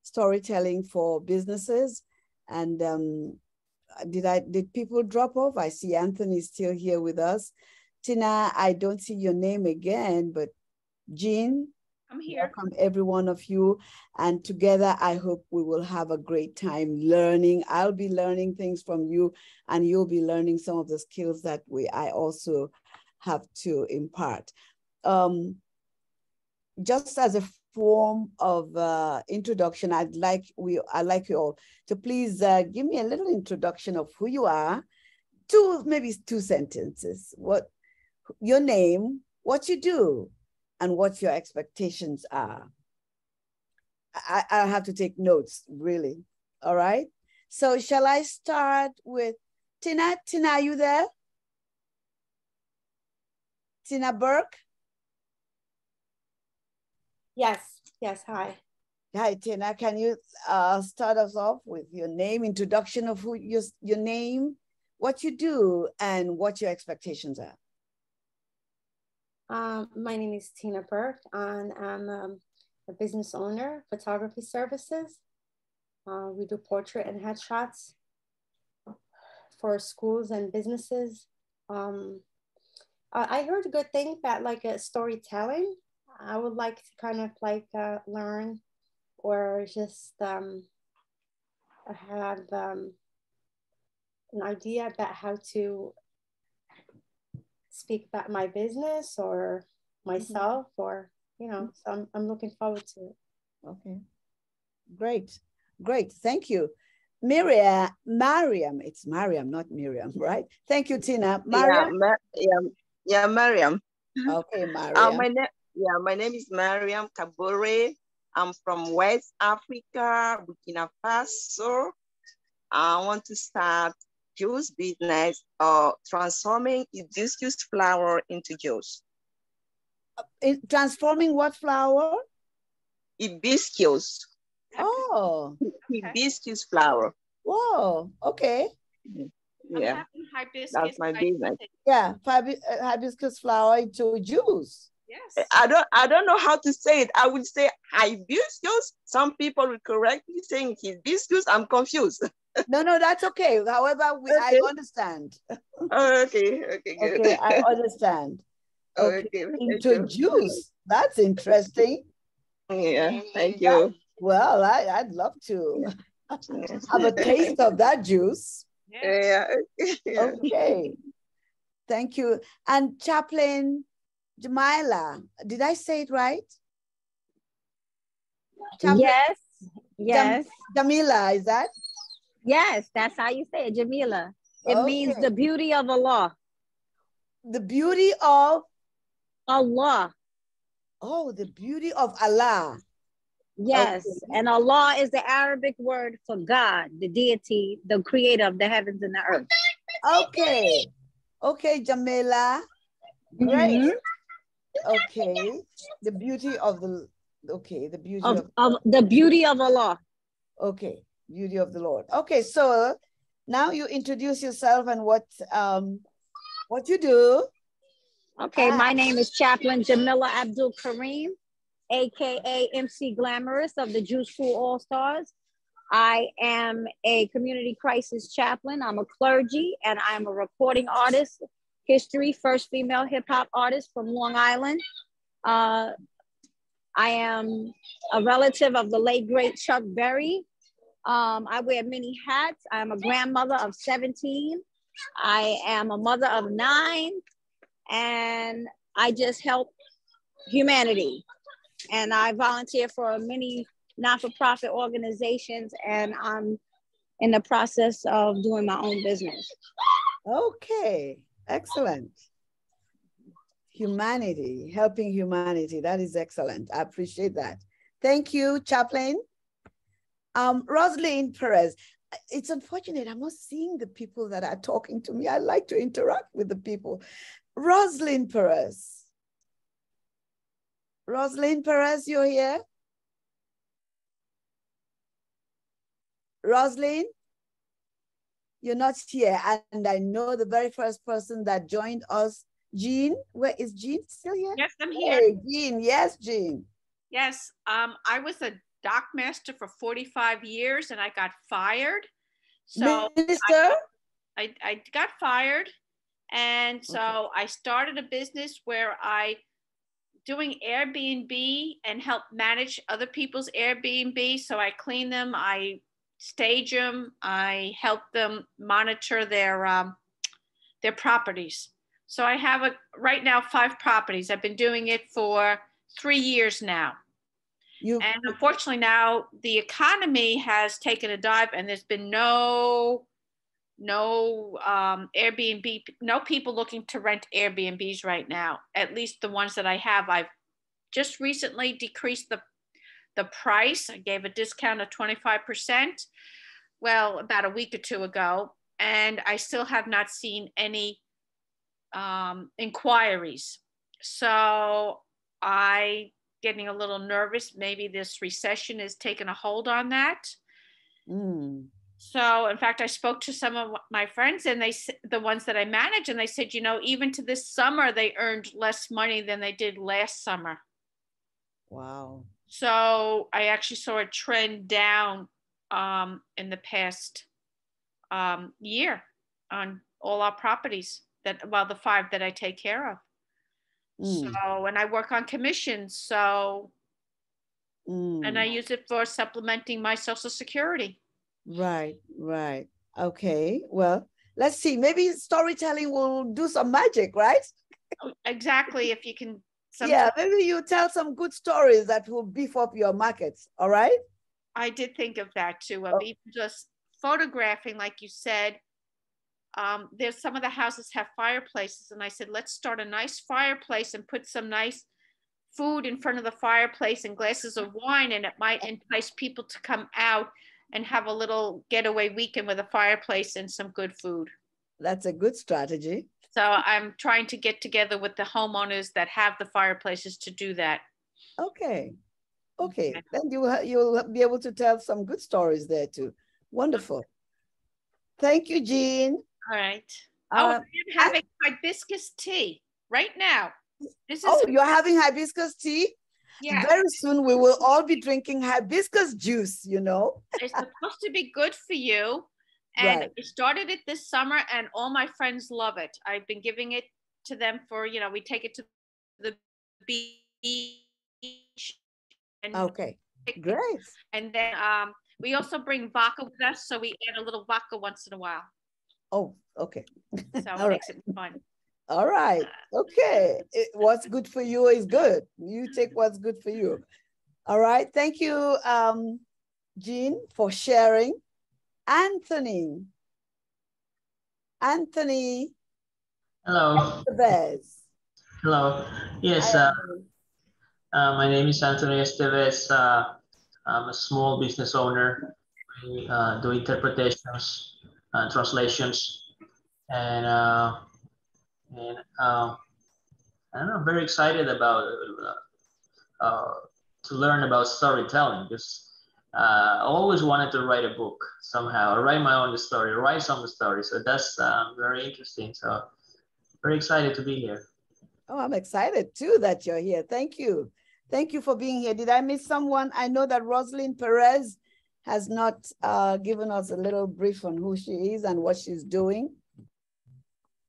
storytelling for businesses. And did people drop off? I see Anthony is still here with us. Tina, I don't see your name again, but Jean, I'm here. Welcome every one of you. And together, I hope we will have a great time learning. I'll be learning things from you, and you'll be learning some of the skills that I also have to impart. Just as a form of introduction, I'd like you all to please give me a little introduction of who you are. Maybe two sentences. What your name, what you do, and what your expectations are. I have to take notes, really. All right. So shall I start with Tina? Tina, are you there? Tina Burke? Yes, hi. Hi, Tina. Can you start us off with your name, introduction of who your name, what you do, and what your expectations are? My name is Tina Burke, and I'm a business owner, photography services. We do portrait and headshots for schools and businesses. I heard a good thing about like storytelling. I would like to kind of like learn or just have an idea about how to speak about my business or myself, or, you know, so I'm looking forward to it. Okay, great, thank you. Mariam, it's Mariam, not Miriam, right? Thank you, Tina. Mariam? Yeah, Mariam. Okay, Mariam. My name is Mariam Kabore. I'm from West Africa, Burkina Faso. I want to start juice business or transforming hibiscus flower into juice. Transforming what flower? Hibiscus. Oh. Hibiscus flower. Whoa, okay. Yeah, that's my business. Yeah, hibiscus flower into juice. Yes. I don't know how to say it. I would say hibiscus. Some people will correct me saying hibiscus. I'm confused. No, that's okay. However, I understand. Okay, good. Okay, I understand. Okay, into juice. That's interesting. Yeah, thank you. Well, I'd love to have a taste of that juice. Yeah. Okay. Thank you. And Chaplain Jamila, did I say it right? Chaplain? Yes. Jamila, is that? Yes, that's how you say it, Jamila. It means the beauty of Allah. The beauty of? Allah. Oh, the beauty of Allah. Yes, and Allah is the Arabic word for God, the deity, the creator of the heavens and the earth. Okay, Jamila. Great. Okay, the beauty of the, the beauty of the beauty of Allah. Okay, beauty of the Lord. Okay, so now you introduce yourself and what you do. Okay, my name is Chaplain Jamila Abdul Kareem, AKA MC Glamorous of the Juice School All Stars. I am a community crisis chaplain. I'm a clergy, and I'm a recording artist, history, first female hip hop artist from Long Island. I am a relative of the late great Chuck Berry. I wear many hats. I'm a grandmother of 17. I am a mother of 9, and I just help humanity. And I volunteer for many not-for-profit organizations, and I'm in the process of doing my own business. Okay, excellent. Humanity, helping humanity, that is excellent. I appreciate that. Thank you, Chaplain. Roslyn Perez. It's unfortunate, I'm not seeing the people that are talking to me. I like to interact with the people. Roslyn Perez. Roslyn Perez, you're here? Roslyn? You're not here. And I know the very first person that joined us, Jean. Where is Jean still here? Yes, I'm here. Hey, Jean. Yes, Jean. Yes, I was a dock master for 45 years and I got fired. So Minister? I got fired. And so Okay. I started a business where I doing Airbnb and help manage other people's Airbnb. So I clean them, I stage them, I help them monitor their properties. So I have right now 5 properties. I've been doing it for 3 years now. And unfortunately now the economy has taken a dive and there's been no Airbnb, no people looking to rent Airbnbs right now. At least the ones that I have. I've just recently decreased the price. I gave a discount of 25%. Well, about a week or two ago, and I still have not seen any inquiries. So I getting a little nervous. Maybe this recession is taking a hold on that. Mm. So, in fact, I spoke to some of my friends and the ones that I manage, and they said, you know, even to this summer, they earned less money than they did last summer. Wow. So I actually saw a trend down in the past year on all our properties the 5 that I take care of. So, and I work on commissions. So, and I use it for supplementing my Social Security. Right, right. Okay. Well, let's see. Maybe storytelling will do some magic, right? Exactly. If you can. Yeah, maybe you tell some good stories that will beef up your markets. All right. I did think of that too, of even just photographing, like you said. There's some of the houses have fireplaces, and I said, let's start a nice fireplace and put some nice food in front of the fireplace and glasses of wine, and it might entice people to come out and have a little getaway weekend with a fireplace and some good food. That's a good strategy. So I'm trying to get together with the homeowners that have the fireplaces to do that. Okay. Okay. Then you'll be able to tell some good stories there too. Wonderful. Thank you, Jean. All right. I'm having hibiscus tea right now. You're having hibiscus tea? Yeah. Very soon we will all be drinking hibiscus juice, you know. It's supposed to be good for you. And I started it this summer and all my friends love it. I've been giving it to them for, you know, we take it to the beach. Okay, great. And then we also bring vodka with us. So we add a little vodka once in a while. Oh, okay. So it makes it fun. All right. Okay. What's good for you is good. You take what's good for you. All right. Thank you, Jean, for sharing. Anthony. Hello. Estevez. Hello. Yes. My name is Anthony Estevez. I'm a small business owner. I do interpretations, translations, and I don't know, very excited about to learn about storytelling because I always wanted to write a book somehow, or write my own story, or write some story. So that's very interesting. So very excited to be here. Oh, I'm excited too that you're here. Thank you. Thank you for being here. Did I miss someone? I know that Rosalind Perez has not given us a little brief on who she is and what she's doing.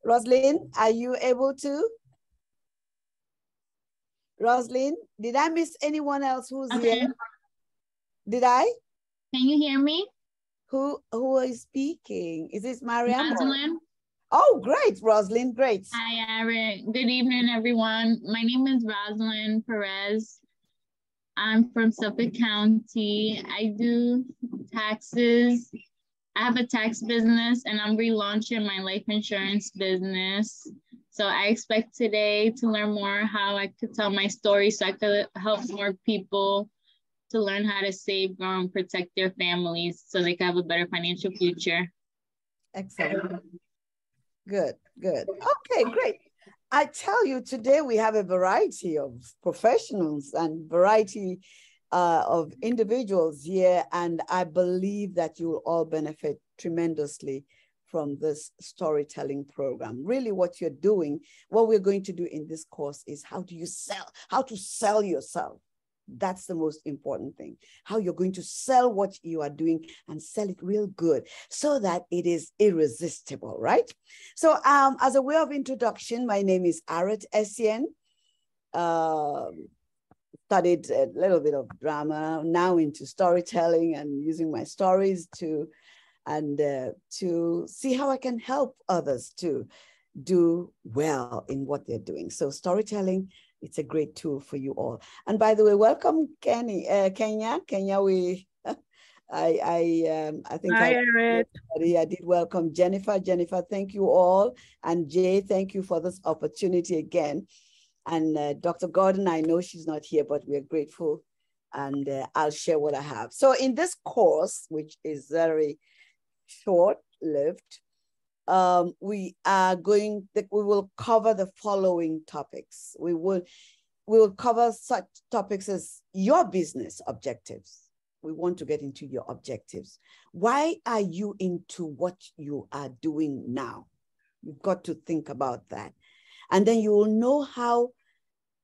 Rosalind, are you able to? Rosalind, did I miss anyone else who's here? Did I? Can you hear me? Who is speaking? Is this Mariam? Rosalind. Oh, great, Rosalind, great. Hi, Eric. Good evening, everyone. My name is Rosalind Perez. I'm from Suffolk County. I do taxes. I have a tax business and I'm relaunching my life insurance business. So I expect today to learn more how I could tell my story so I could help more people to learn how to save, grow, and protect their families so they can have a better financial future. Excellent. Good, good. Okay, great. I tell you, today we have a variety of professionals and variety of individuals here, and I believe that you will all benefit tremendously from this storytelling program. Really what you're doing, what we're going to do in this course is how to sell yourself. That's the most important thing. How you're going to sell what you are doing and sell it real good so that it is irresistible, right? So as a way of introduction, my name is Aret Essien. Studied a little bit of drama, now into storytelling and using my stories to see how I can help others to do well in what they're doing. So storytelling, it's a great tool for you all. And by the way, welcome Kenya. We, I think I did welcome Jennifer. Jennifer, thank you all. And Jay, thank you for this opportunity again. And Dr. Gordon, I know she's not here, but we're grateful. And I'll share what I have. So in this course, which is very short-lived, we will cover the following topics. We will cover such topics as your business objectives. We want to get into your objectives. Why are you into what you are doing now? You've got to think about that. And then you will know how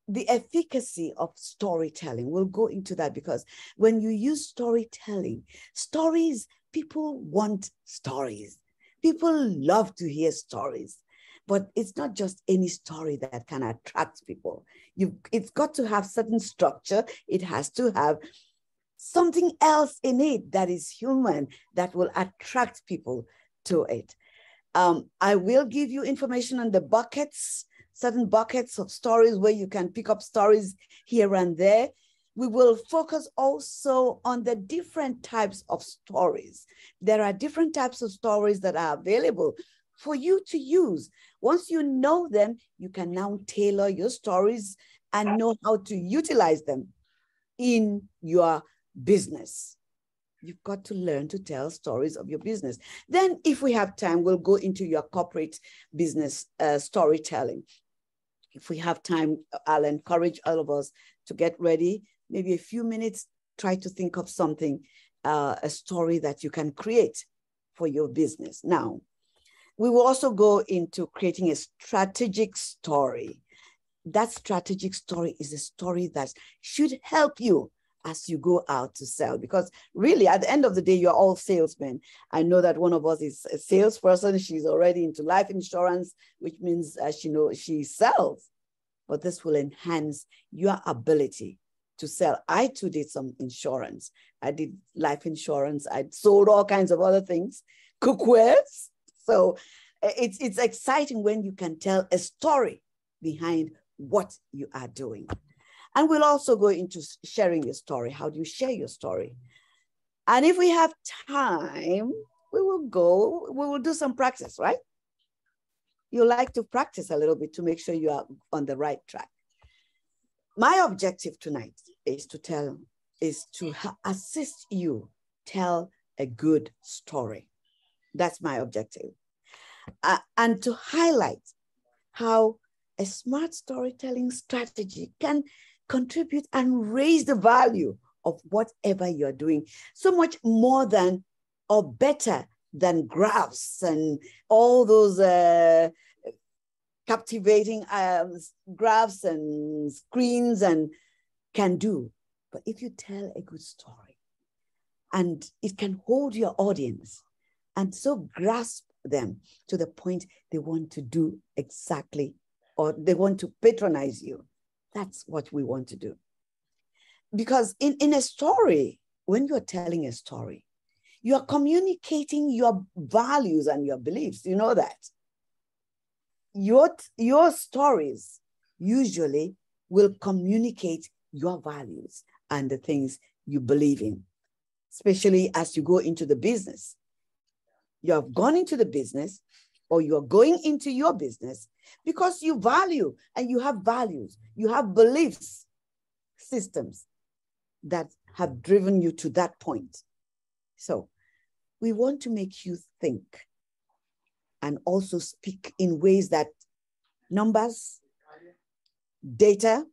the efficacy of storytelling. We'll go into that, because when you use storytelling, stories, people want stories. People love to hear stories, but it's not just any story that can attract people. It's got to have certain structure. It has to have something else in it that is human, that will attract people to it. I will give you information on the buckets, certain buckets of stories where you can pick up stories here and there. We will focus also on the different types of stories. There are different types of stories that are available for you to use. Once you know them, you can now tailor your stories and know how to utilize them in your business. You've got to learn to tell stories of your business. Then if we have time, we'll go into your corporate business storytelling. If we have time, I'll encourage all of us to get ready. Maybe a few minutes, try to think of something, a story that you can create for your business. Now, we will also go into creating a strategic story. That strategic story is a story that should help you as you go out to sell, because really at the end of the day, you're all salesmen. I know that one of us is a salesperson. She's already into life insurance, which means she sells, but this will enhance your ability to sell. I too did some insurance. I did life insurance. I sold all kinds of other things, cookwares. So it's exciting when you can tell a story behind what you are doing. And we'll also go into sharing your story. How do you share your story? And if we have time, we will do some practice, right? You like to practice a little bit to make sure you are on the right track. My objective tonight is to assist you tell a good story. That's my objective. And to highlight how a smart storytelling strategy can contribute and raise the value of whatever you're doing, so much more than or better than graphs and all those captivating graphs and screens and can do. But if you tell a good story and it can hold your audience and so grasp them to the point they want to do exactly, or they want to patronize you, that's what we want to do. Because in a story, when you're telling a story, you are communicating your values and your beliefs. You know that. Your stories usually will communicate your values and the things you believe in, especially as you go into the business. You have gone into the business, or you're going into your business because you value and you have values, you have beliefs, systems that have driven you to that point. So we want to make you think and also speak in ways that numbers, data,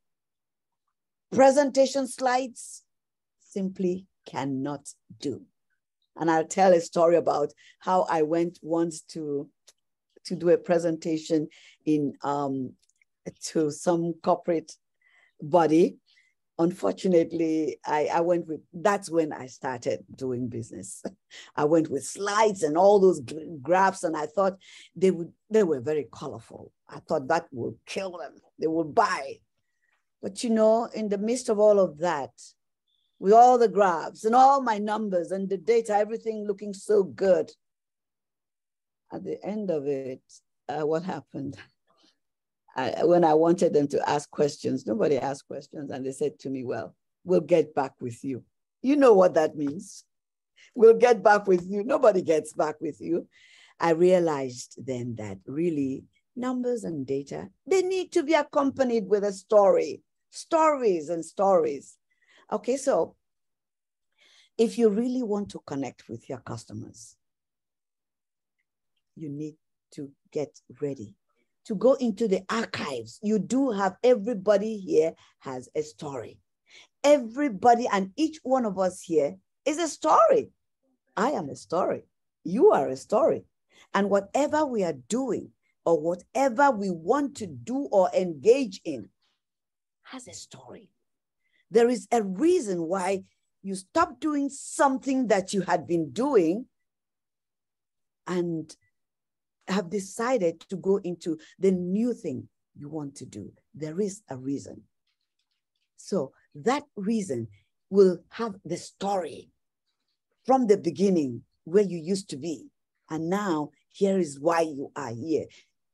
presentation slides simply cannot do. And I'll tell a story about how I went once to do a presentation in to some corporate body unfortunately, I went with, that's when I started doing business. I went with slides and all those graphs, and I thought they were very colorful. I thought that would kill them. They would buy. But you know, in the midst of all of that, with all the graphs and all my numbers and the data, everything looking so good, at the end of it, what happened? When I wanted them to ask questions, nobody asked questions. And they said to me, well, we'll get back with you. You know what that means. We'll get back with you. Nobody gets back with you. I realized then that really numbers and data, they need to be accompanied with a story, stories and stories. Okay, so if you really want to connect with your customers, you need to get ready to go into the archives. You do have, everybody here has a story. Everybody and each one of us here is a story. I am a story. You are a story. And whatever we are doing or whatever we want to do or engage in has a story. There is a reason why you stopped doing something that you had been doing and have decided to go into the new thing you want to do. There is a reason. So that reason will have the story from the beginning where you used to be. And now here is why you are here.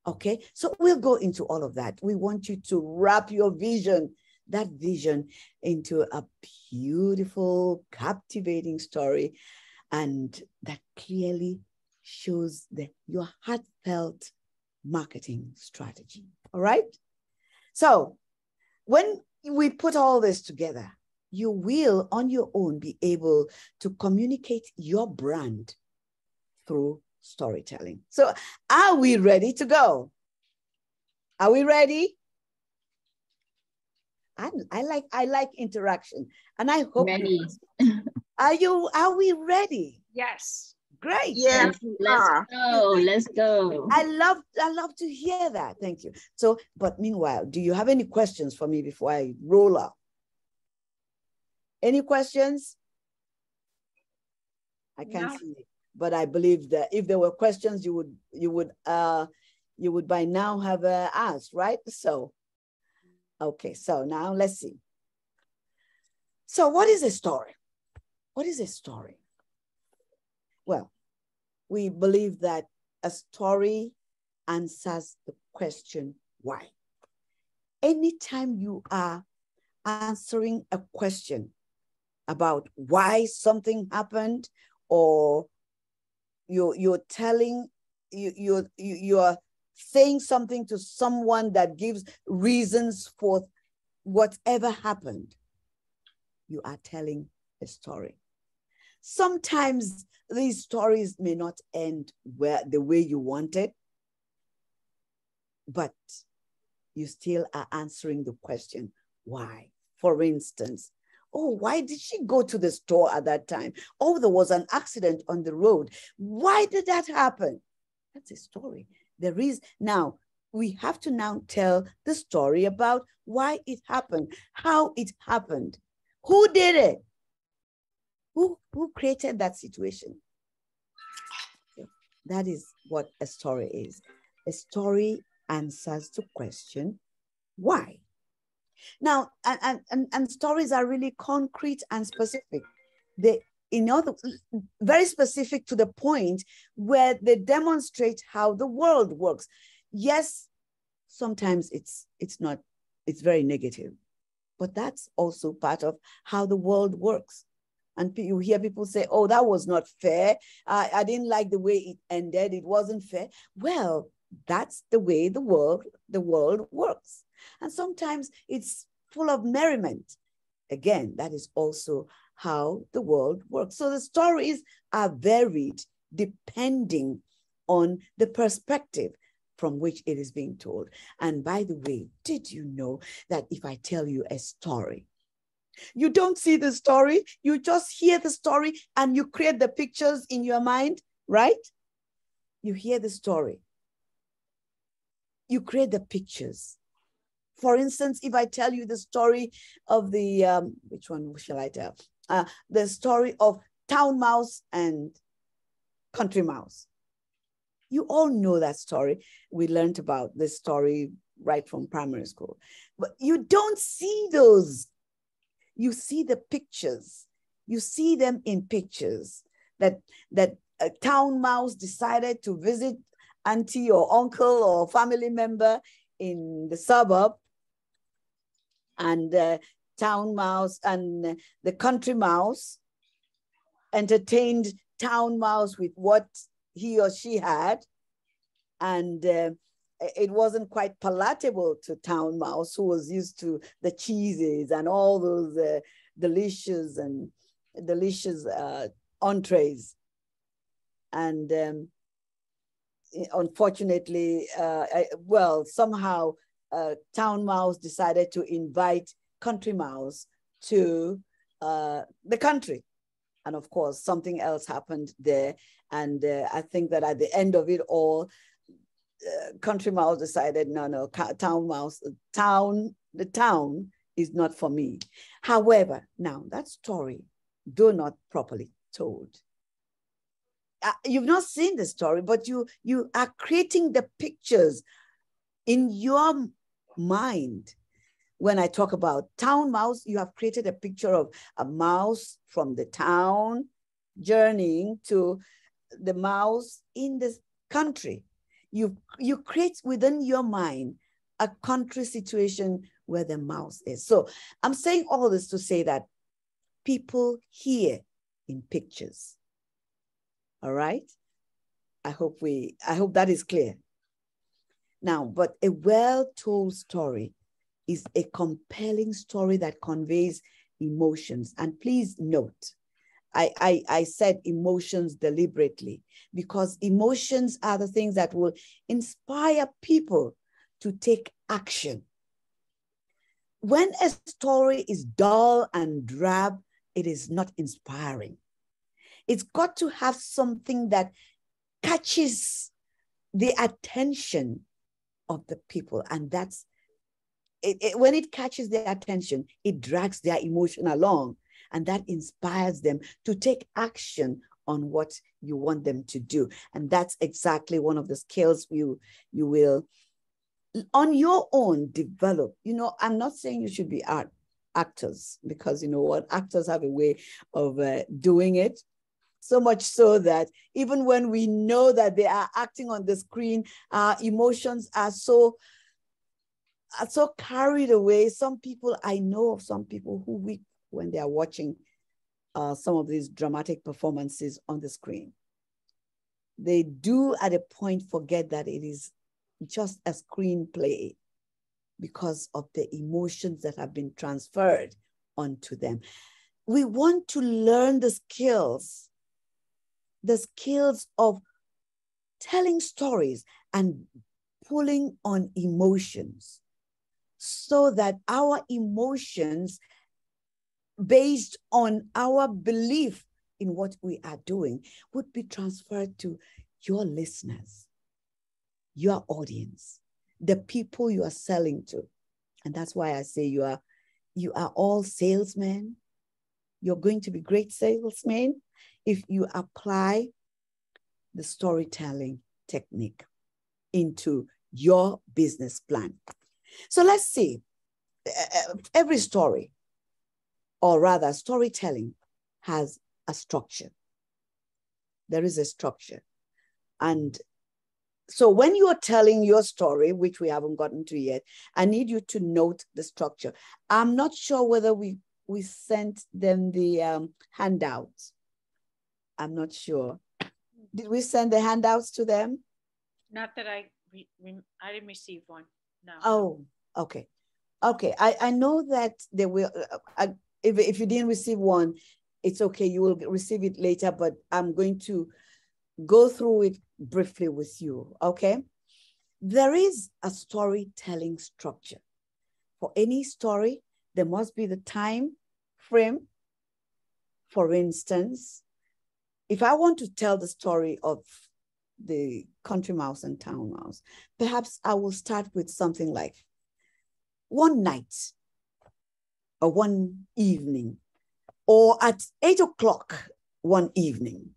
Okay, so we'll go into all of that. We want you to wrap your vision, that vision, into a beautiful, captivating story, and that clearly shows your heartfelt marketing strategy. All right. So when we put all this together, you will on your own be able to communicate your brand through storytelling. So are we ready to go? Are we ready? I like interaction, and I hope Ready. Are we ready? Yes. Great. Yes, Let's go. Let's go. I love to hear that. Thank you. So, but meanwhile, do you have any questions for me before I roll up? Any questions? I can't see it, but I believe that if there were questions, you would by now have asked, right? So, okay. So now let's see. So, what is a story? What is a story? Well, we believe that a story answers the question, why? Anytime you are answering a question about why something happened, or you're saying something to someone that gives reasons for whatever happened, you are telling a story. Sometimes these stories may not end the way you wanted, but you still are answering the question, why? For instance, oh, why did she go to the store at that time? Oh, there was an accident on the road. Why did that happen? That's a story. There is, now, we have to now tell the story about why it happened, how it happened, who did it, who created that situation. That is what a story is. A story answers the question, why? Now, and stories are really concrete and specific. They, very specific to the point where they demonstrate how the world works. Yes, sometimes it's very negative, but that's also part of how the world works. And you hear people say, oh, that was not fair. I didn't like the way it ended. It wasn't fair. Well, that's the way the world works. And sometimes it's full of merriment. Again, that is also how the world works. So the stories are varied depending on the perspective from which it is being told. And by the way, did you know that if I tell you a story, you don't see the story, you just hear the story and you create the pictures in your mind, right? You hear the story, you create the pictures, For instance, if I tell you the story of the, which one shall I tell? The story of town mouse and country mouse. You all know that story. We learned about this story right from primary school. But you don't see those. You see the pictures. You see them in pictures that a town mouse decided to visit auntie or uncle or family member in the suburb, and the town mouse and the country mouse entertained town mouse with what he or she had, and it wasn't quite palatable to town mouse, who was used to the cheeses and all those delicious entrees. And unfortunately, somehow town mouse decided to invite country mouse to the country. And of course, something else happened there. And I think that at the end of it all, country mouse decided, no, town mouse, the town is not for me. However, now that story, though not properly told, you've not seen the story, but you are creating the pictures in your mind. When I talk about town mouse, you have created a picture of a mouse from the town journeying to the mouse in the country. You create within your mind a country situation where the mouse is. So I'm saying all this to say that people hear in pictures. All right? I hope that is clear. Now, but a well-told story is a compelling story that conveys emotions. And please note, I said emotions deliberately, because emotions are the things that will inspire people to take action. When a story is dull and drab, it is not inspiring. It's got to have something that catches the attention of the people. And that's when it catches their attention, it drags their emotion along, and that inspires them to take action on what you want them to do. And that's exactly one of the skills you will, on your own, develop. I'm not saying you should be actors, because you know what, actors have a way of doing it. So much so that even when we know that they are acting on the screen, our emotions are so carried away. I know of some people who weep when they are watching some of these dramatic performances on the screen. They do at a point forget that it is just a screenplay because of the emotions that have been transferred onto them. We want to learn the skills of telling stories and pulling on emotions, so that our emotions, based on our belief in what we are doing, would be transferred to your listeners, your audience, the people you are selling to. And that's why I say you are all salesmen. You're going to be great salesmen if you apply the storytelling technique into your business plan. So let's see, every story, or rather storytelling, has a structure. There is a structure. And so when you are telling your story, which we haven't gotten to yet, I need you to note the structure. I'm not sure whether we sent them the handouts. I'm not sure. Did we send the handouts to them? Not that I didn't receive one. No. Oh, okay. Okay, I know that they will, if you didn't receive one, it's okay, you will receive it later, but I'm going to go through it briefly with you, okay? There is a storytelling structure. For any story, there must be the time frame. For instance, if I want to tell the story of the country mouse and town mouse, perhaps I will start with something like, one night or one evening, or at 8 o'clock one evening,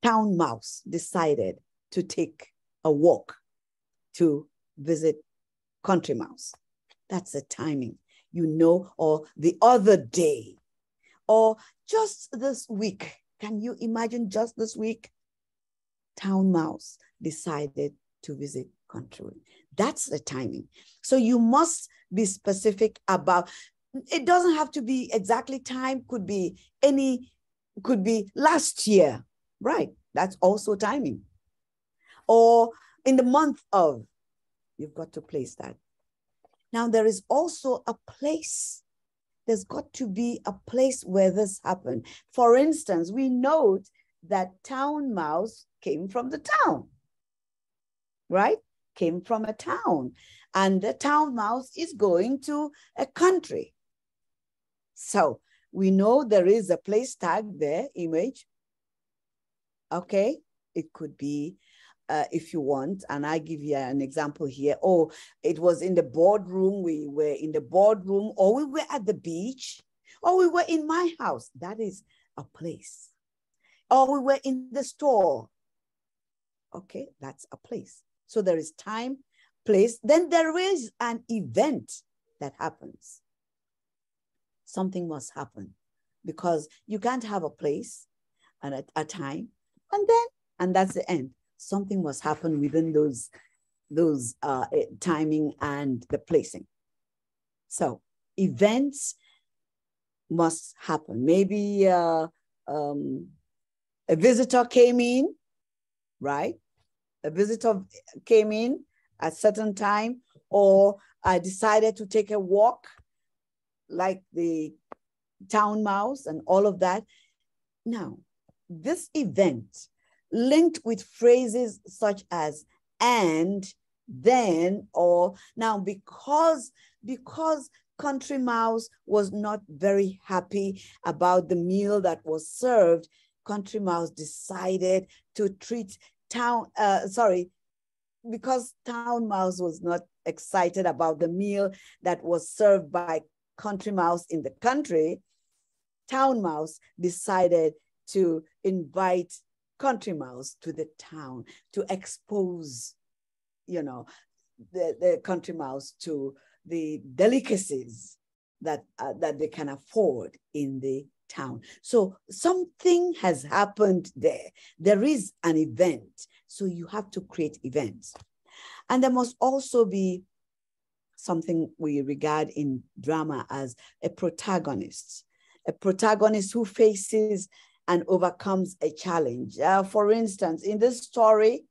Town Mouse decided to take a walk to visit Country Mouse. That's the timing, you know, or the other day, or just this week. Can you imagine just this week? Town Mouse decided to visit Country. That's the timing. So you must be specific about, it doesn't have to be exactly time, could be last year, right? That's also timing. Or in the month of, you've got to place that. Now there is also a place. There's got to be a place where this happened. For instance, we note that Town Mouse came from the town, right? Came from a town, and the Town Mouse is going to a country. So we know there is a place tag there, image. Okay, it could be, if you want, and I give you an example here. Oh, it was in the boardroom, we were in the boardroom, or we were at the beach, or we were in my house. That is a place. Or we were in the store. Okay, that's a place. So there is time, place, then there is an event that happens. Something must happen, because you can't have a place and a time, and that's the end. Something must happen within those timing and the placing. So events must happen. Maybe a visitor came in, right? A visitor came in at a certain time, or I decided to take a walk, like the Town Mouse and all of that. Now, this event linked with phrases such as and, then, or now, because Country Mouse was not very happy about the meal that was served, Country Mouse decided to treat because Town Mouse was not excited about the meal that was served by Country Mouse in the country, Town Mouse decided to invite Country Mouse to the town to expose, you know, the Country Mouse to the delicacies that they can afford in the town. So something has happened there. There is an event. So you have to create events. And there must also be something we regard in drama as a protagonist who faces and overcomes a challenge. For instance, in this story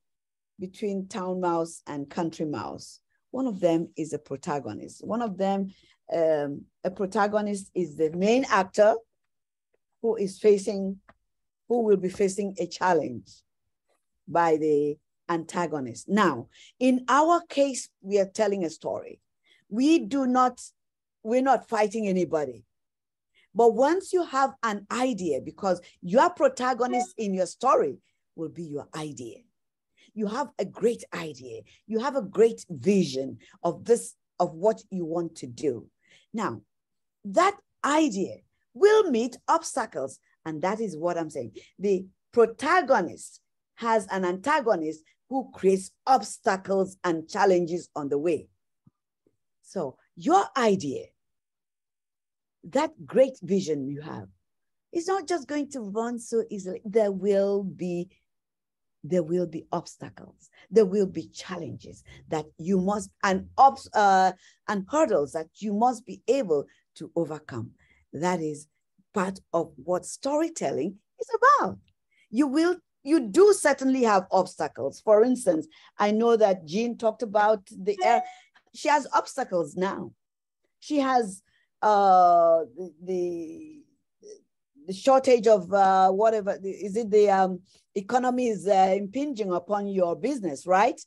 between Town Mouse and Country Mouse, one of them is a protagonist. One of them, a protagonist is the main actor who will be facing a challenge by the antagonist. Now, in our case, we are telling a story. We're not fighting anybody. But once you have an idea, because your protagonist in your story will be your idea. You have a great idea. You have a great vision of what you want to do. Now, that idea will meet obstacles. And that is what I'm saying. The protagonist has an antagonist who creates obstacles and challenges on the way. So your idea, that great vision you have, is not just going to run so easily. There will be obstacles. There will be challenges that you must, and hurdles that you must be able to overcome. That is part of what storytelling is about. You do certainly have obstacles. For instance, I know that Jean talked about the air. She has obstacles now. She has the shortage of whatever, is it the economy is impinging upon your business, right?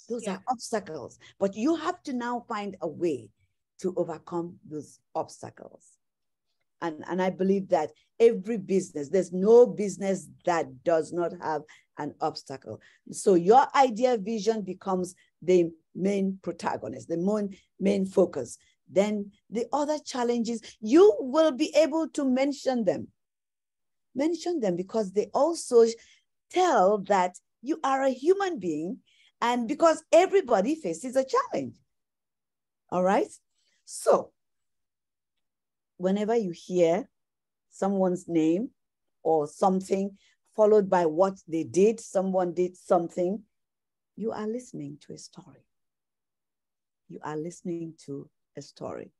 Those are obstacles, but you have to now find a way to overcome those obstacles. And I believe that every business, there's no business that does not have an obstacle. So your idea vision becomes the main protagonist, the main focus. Then the other challenges, you will be able to mention them. Mention them because they also tell that you are a human being, and because everybody faces a challenge. All right? So whenever you hear someone's name or something followed by what they did, someone did something, you are listening to a story. You are listening to a story.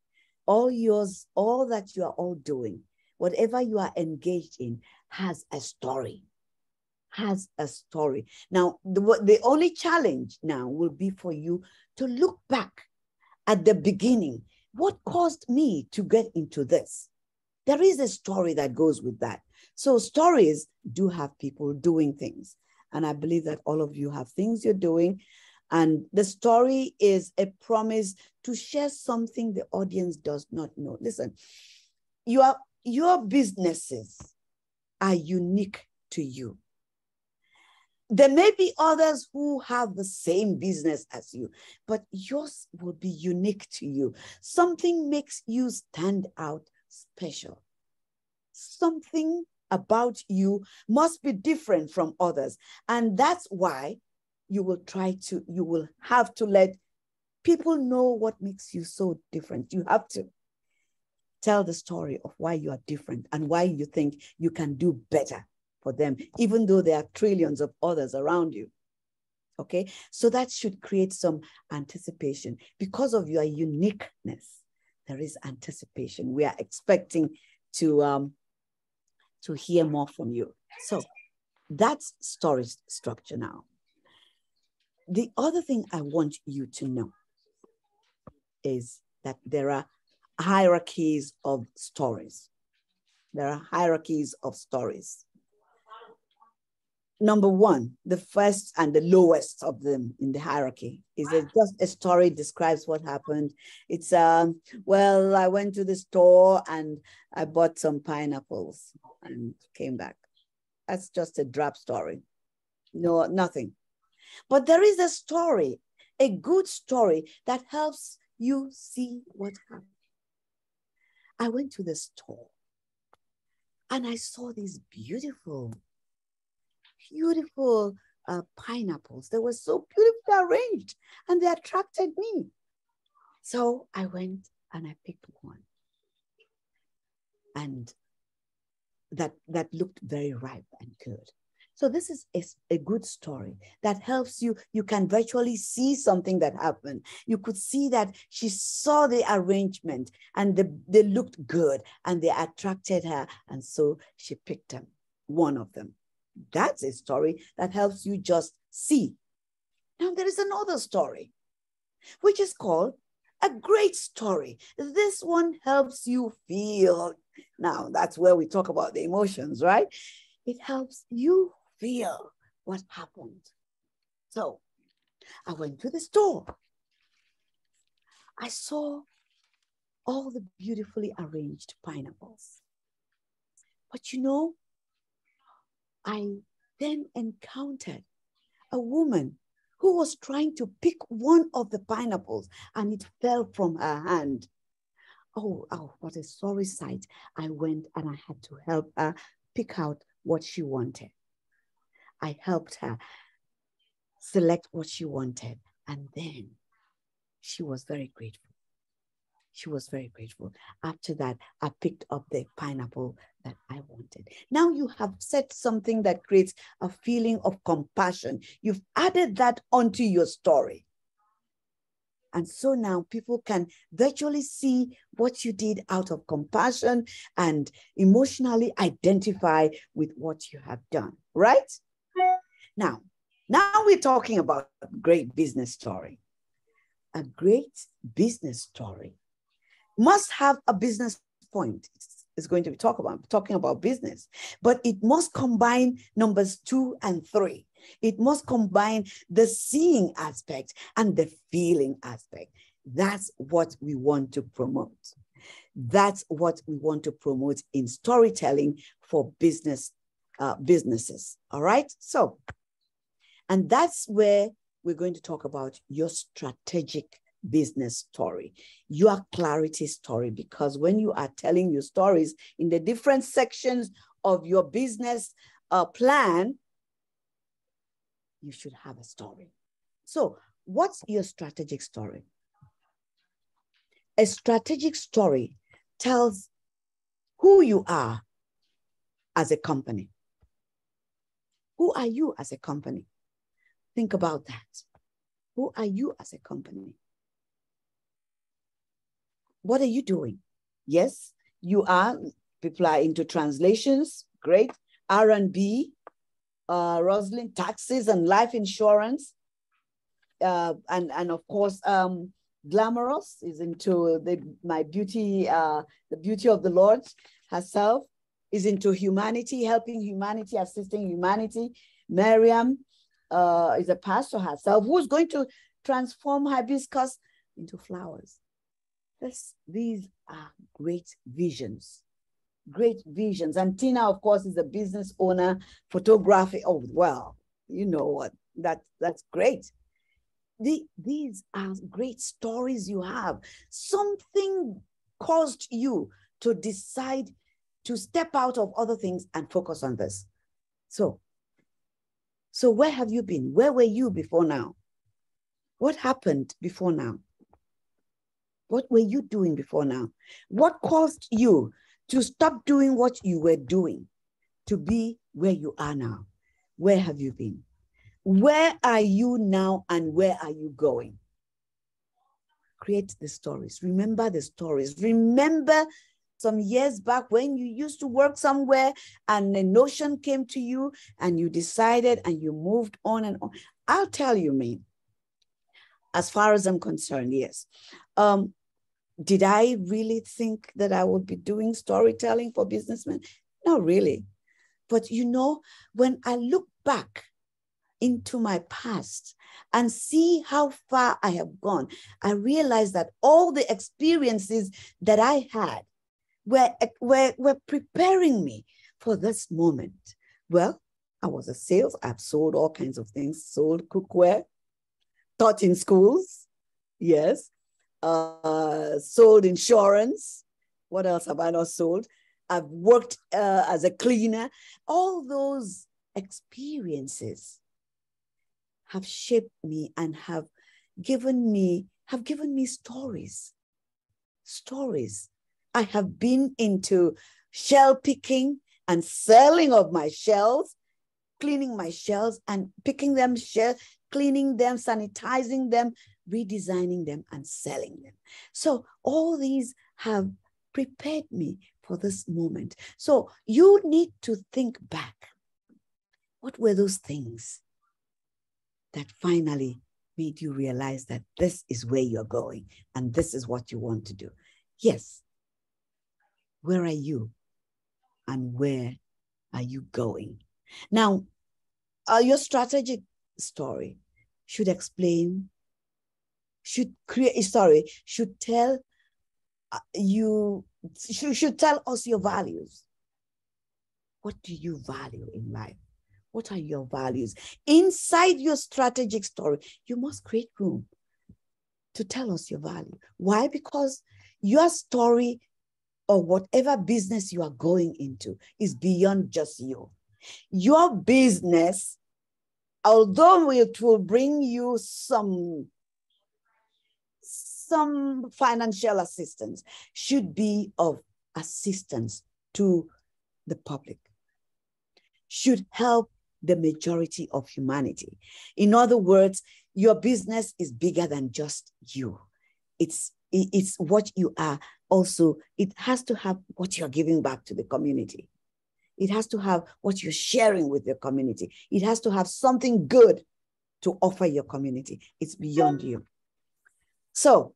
All that you are all doing, whatever you are engaged in, has a story. Has a story. Now, the only challenge now will be for you to look back at the beginning. What caused me to get into this? There is a story that goes with that. So stories do have people doing things. And I believe that all of you have things you're doing. And the story is a promise to share something the audience does not know. Listen, your businesses are unique to you. There may be others who have the same business as you, but yours will be unique to you. Something makes you stand out special. Something about you must be different from others. And that's why you will have to let people know what makes you so different. You have to tell the story of why you are different and why you think you can do better for them, even though there are trillions of others around you. Okay, so that should create some anticipation. Because of your uniqueness, there is anticipation. We are expecting to hear more from you. So that's story structure now. The other thing I want you to know is that there are hierarchies of stories. There are hierarchies of stories. Number one, the first and the lowest of them in the hierarchy is just a story describes what happened. It's, well, I went to the store and I bought some pineapples and came back. That's just a drab story. No, nothing. But there is a story, a good story that helps you see what happened. I went to the store and I saw these beautiful pineapples. They were so beautifully arranged and they attracted me. So I went and I picked one. And that looked very ripe and good. So this is a good story that helps you. You can virtually see something that happened. You could see that she saw the arrangement and they looked good and they attracted her. And so she picked them, one of them. That's a story that helps you just see. Now there is another story, which is called a great story. This one helps you feel. Now that's where we talk about the emotions, right? It helps you feel what happened. So I went to the store. I saw all the beautifully arranged pineapples. But you know, I then encountered a woman who was trying to pick one of the pineapples and it fell from her hand. Oh, what a sorry sight. I went and I had to help her pick out what she wanted. I helped her select what she wanted. And then she was very grateful. She was very grateful. After that, I picked up the pineapple that I wanted. Now you have said something that creates a feeling of compassion. You've added that onto your story. And so now people can virtually see what you did out of compassion and emotionally identify with what you have done, right? Now we're talking about a great business story. A great business story must have a business point. It's going to be talking about business, but it must combine numbers 2 and 3. It must combine the seeing aspect and the feeling aspect. That's what we want to promote. That's what we want to promote in storytelling for businesses. All right. So, and that's where we're going to talk about your strategic business story, your clarity story, because when you are telling your stories in the different sections of your business plan, you should have a story. So what's your strategic story? A strategic story tells who you are as a company. Who are you as a company? Think about that. Who are you as a company? What are you doing? Yes, you are, people are into translations, great. R&B, Rosalind, taxes and life insurance. And of course, Glamorous is into my beauty, the beauty of the Lord herself, is into humanity, helping humanity, assisting humanity. Miriam is a pastor herself who's going to transform hibiscus into flowers. These are great visions. Great visions. And Tina, of course, is a business owner, photography. Oh, well, you know what? That's great. These are great stories you have. Something caused you to decide to step out of other things and focus on this. So where have you been? Where were you before now? What happened before now? What were you doing before now? What caused you to stop doing what you were doing to be where you are now? Where have you been? Where are you now and where are you going? Create the stories. Remember the stories. Remember some years back when you used to work somewhere and a notion came to you and you decided and you moved on and on. I'll tell you, me, as far as I'm concerned, yes. Did I really think that I would be doing storytelling for businessmen? Not really. But you know, when I look back into my past and see how far I have gone, I realized that all the experiences that I had were preparing me for this moment. Well, I was a sales. I've sold all kinds of things, sold cookware, taught in schools, yes, sold insurance. What else have I not sold? I've worked as a cleaner. All those experiences have shaped me and have given me stories. Stories. I have been into shell picking and selling of my shells, cleaning my shells and picking them, cleaning them, sanitizing them, redesigning them and selling them. So all these have prepared me for this moment. So you need to think back. What were those things that finally made you realize that this is where you're going and this is what you want to do? Yes. Where are you and where are you going? Now, your strategic story should tell us your values. What do you value in life? What are your values? Inside your strategic story, you must create room to tell us your value. Why? Because your story or whatever business you are going into is beyond just you. Your business, although it will bring you some financial assistance, should be of assistance to the public, should help the majority of humanity. In other words, your business is bigger than just you. It's what you are. Also, it has to have what you're giving back to the community. It has to have what you're sharing with your community. It has to have something good to offer your community. It's beyond you. So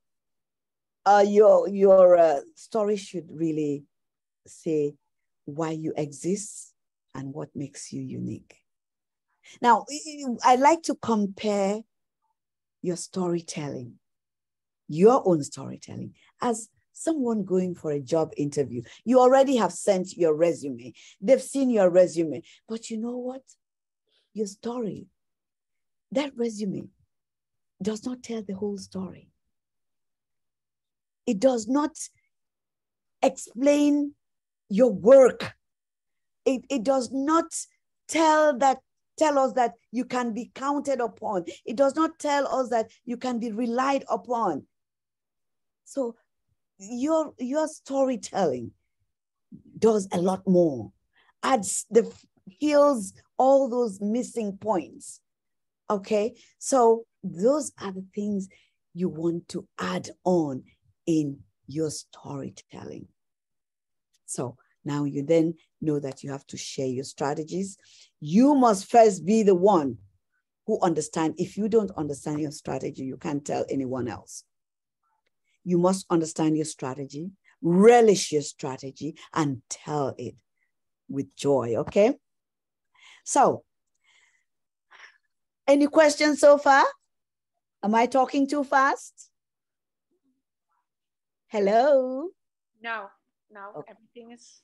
your story should really say why you exist and what makes you unique. Now, I like to compare your storytelling, your own storytelling, as someone going for a job interview. You already have sent your resume. They've seen your resume. But you know what? Your story, that resume does not tell the whole story. It does not explain your work. It does not tell us that you can be counted upon. It does not tell us that you can be relied upon. So your storytelling does a lot more, fills all those missing points. Okay, so those are the things you want to add on in your storytelling. So now you then know that you have to share your strategies. You must first be the one who understands. If you don't understand your strategy, you can't tell anyone else. You must understand your strategy, relish your strategy, and tell it with joy, okay? So, any questions so far? Am I talking too fast? Hello? No, Okay. everything is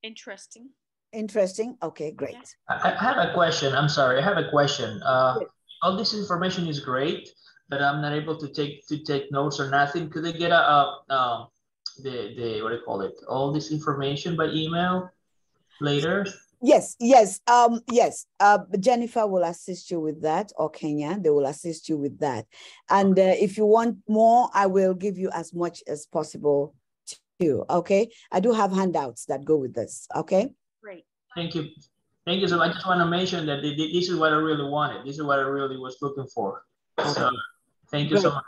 interesting. Interesting. Okay, great. Yeah. I have a question. I'm sorry. I have a question. Yes. All this information is great, but I'm not able to take notes or nothing. Could I get the what do you call it? All this information by email later? Yes. Jennifer will assist you with that, or Kenya, they will assist you with that. And if you want more, I will give you as much as possible too. Okay. I do have handouts that go with this. Okay. Great. Thank you. Thank you. So I just want to mention that this is what I really wanted. This is what I really was looking for. Okay. So thank you so much.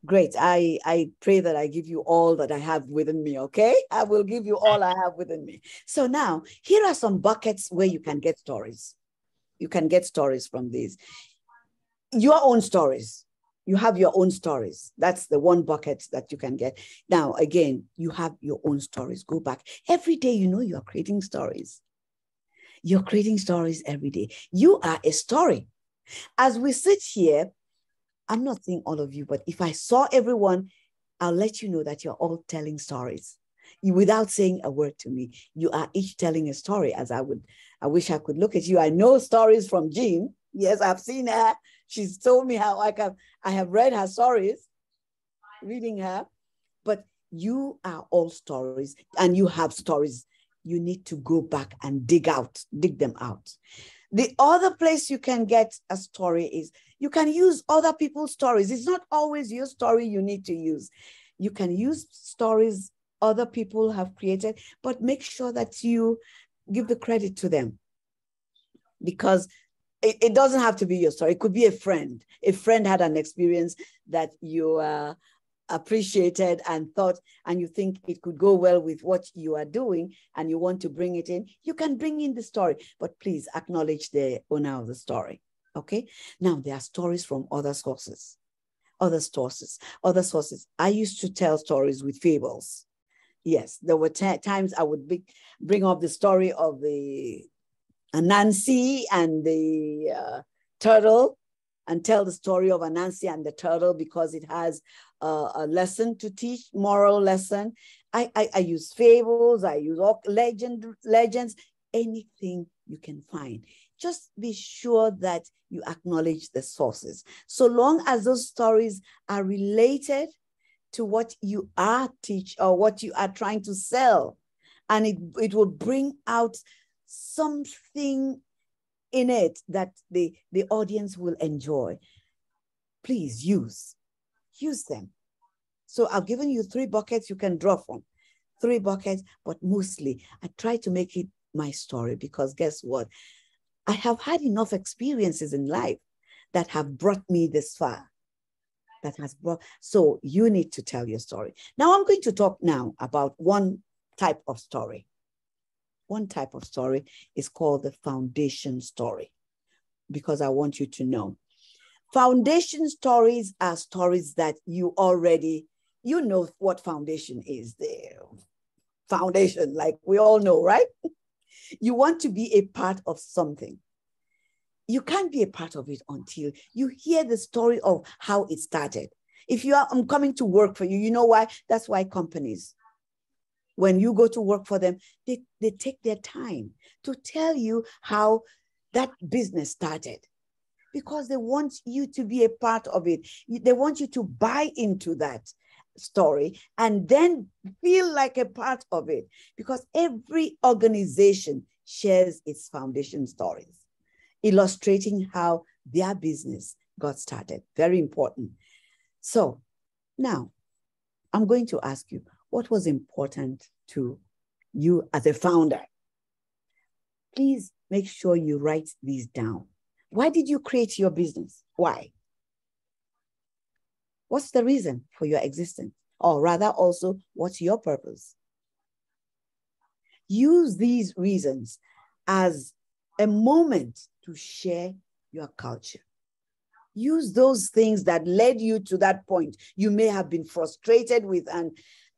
Great. I pray that I give you all that I have within me, okay? I will give you all I have within me. So now, here are some buckets where you can get stories. You can get stories from these. Your own stories. You have your own stories. That's the one bucket that you can get. Now, again, you have your own stories. Go back. Every day, you know, you are creating stories. You're creating stories every day. You are a story. As we sit here, I'm not seeing all of you, but if I saw everyone, I'll let you know that you're all telling stories. Without saying a word to me, you are each telling a story. As I wish I could look at you. I know stories from Jean. Yes, I've seen her. She's told me how I have read her stories, reading her. But you are all stories, and you have stories. You need to go back and dig them out. The other place you can get a story is you can use other people's stories. It's not always your story you need to use. You can use stories other people have created, but make sure that you give the credit to them, because it doesn't have to be your story. It could be a friend. A friend had an experience that you appreciated and thought, and you think it could go well with what you are doing, and you want to bring it in. You can bring in the story, but please acknowledge the owner of the story. Okay. Now there are stories from other sources. I used to tell stories with fables. Yes, there were times I would bring up the story of the Anansi and the turtle, and tell the story of Anansi and the turtle because it has a lesson to teach, moral lesson. I use fables, I use legends, anything you can find. Just be sure that you acknowledge the sources. So long as those stories are related to what you are teaching or what you are trying to sell, and it will bring out something in it that the audience will enjoy, please use them. So I've given you 3 buckets you can draw from. 3 buckets, but mostly I try to make it my story, because guess what? I have had enough experiences in life that have brought me this far. So you need to tell your story. Now I'm going to talk now about one type of story. One type of story is called the foundation story, because I want you to know. Foundation stories are stories that you know what foundation is. The foundation, like we all know, right? You want to be a part of something. You can't be a part of it until you hear the story of how it started. If I'm coming to work for you, you know why? That's why companies, when you go to work for them, they take their time to tell you how that business started. because they want you to be a part of it. They want you to buy into that story and then feel like a part of it, because every organization shares its foundation stories, illustrating how their business got started. Very important. So now I'm going to ask you, what was important to you as a founder? Please make sure you write these down. Why did you create your business? Why? What's the reason for your existence? Or rather also, what's your purpose? Use these reasons as a moment to share your culture. Use those things that led you to that point. You may have been frustrated with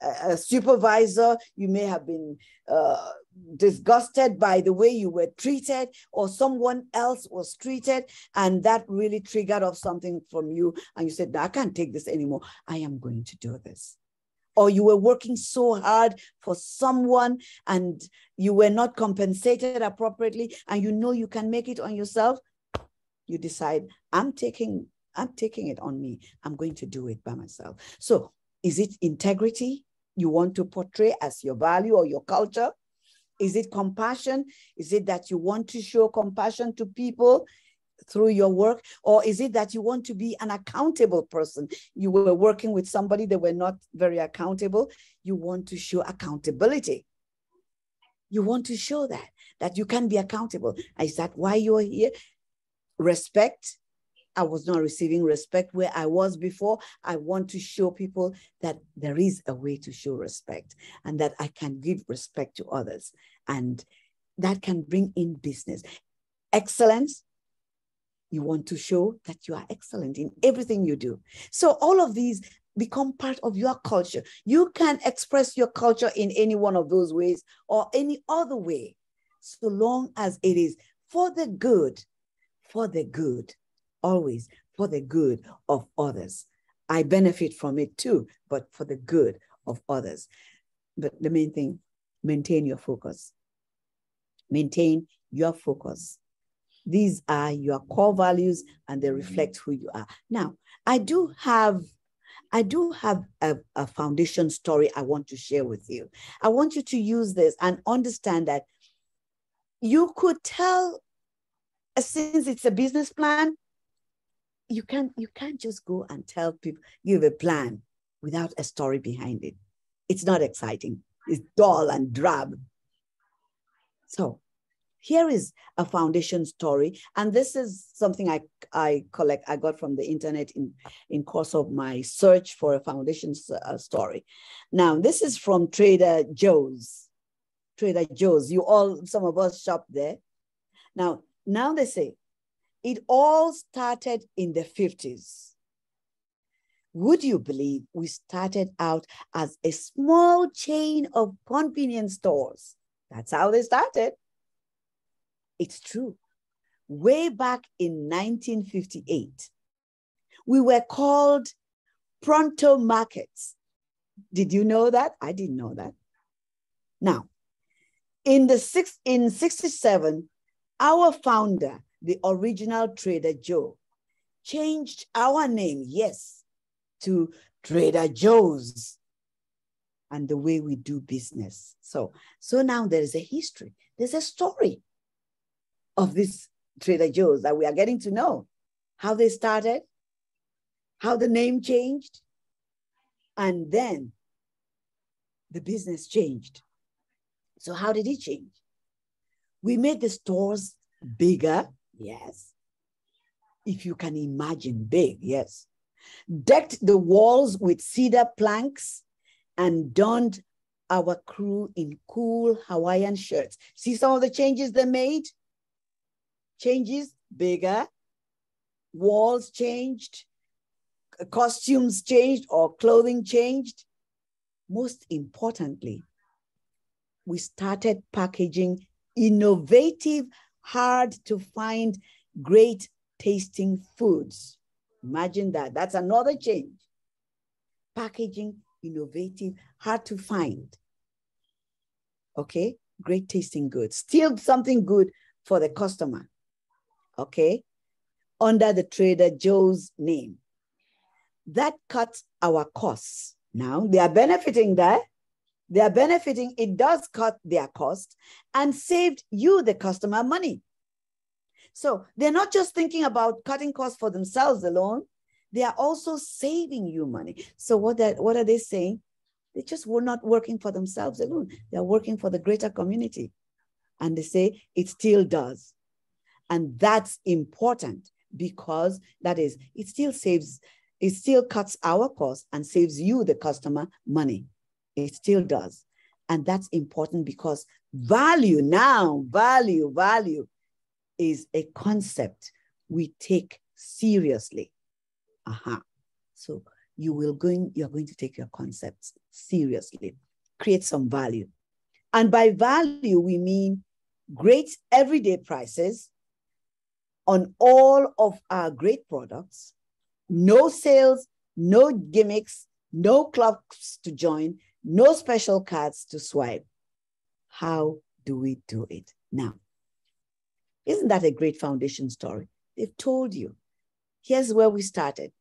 a supervisor. You may have been disgusted by the way you were treated, or someone else was treated, and that really triggered off something from you. And you said, no, I can't take this anymore. I am going to do this. Or you were working so hard for someone and you were not compensated appropriately, and you know you can make it on yourself. You decide, I'm taking it on me. I'm going to do it by myself. So is it integrity you want to portray as your value or your culture? Is it compassion? Is it that you want to show compassion to people through your work? Or is it that you want to be an accountable person? You were working with somebody that were not very accountable. You want to show accountability. You want to show that you can be accountable. Is that why you're here? Respect. I was not receiving respect where I was before. I want to show people that there is a way to show respect and that I can give respect to others. And that can bring in business. Excellence. You want to show that you are excellent in everything you do. So all of these become part of your culture. You can express your culture in any one of those ways or any other way, so long as it is for the good, always for the good of others. I benefit from it too, but for the good of others. But the main thing, maintain your focus. Maintain your focus. These are your core values and they reflect who you are. Now, I do have a foundation story I want to share with you. I want you to use this and understand that you could tell, since it's a business plan, you can't just go and tell people, give a plan without a story behind it. It's not exciting. It's dull and drab. So here is a foundation story. And this is something I got from the internet in course of my search for a foundation story. Now, this is from Trader Joe's. Trader Joe's, some of us shop there. Now they say, it all started in the 50s. Would you believe we started out as a small chain of convenience stores? That's how they started. It's true. Way back in 1958, we were called Pronto Markets. Did you know that? I didn't know that. Now, in 67, our founder, the original Trader Joe, changed our name, yes, to Trader Joe's and the way we do business. So now there is a history. There's a story of this Trader Joe's that we are getting to know. How they started, how the name changed, and then the business changed. So how did it change? We made the stores bigger, yes. If you can imagine, big, yes. Decked the walls with cedar planks and donned our crew in cool Hawaiian shirts. See some of the changes they made? Changes, bigger, walls changed, costumes changed or clothing changed. Most importantly, we started packaging innovative, hard to find, great tasting foods. Imagine that. That's another change. Packaging, innovative, hard to find. Okay, great tasting goods. Still something good for the customer. Okay, under the Trader Joe's name. That cuts our costs. Now they are benefiting that. They are benefiting, it does cut their cost and saved you, the customer, money. So they're not just thinking about cutting costs for themselves alone, they are also saving you money. So what are they saying? They just were not working for themselves alone. They're working for the greater community. And they say it still does. And that's important because that is, it still cuts our costs and saves you, the customer, money. It still does. And that's important because value is a concept we take seriously. So you're going to take your concepts seriously, create some value. And by value, we mean great everyday prices on all of our great products, no sales, no gimmicks, no clubs to join, no special cards to swipe. How do we do it? Now, isn't that a great foundation story? They've told you. Here's where we started.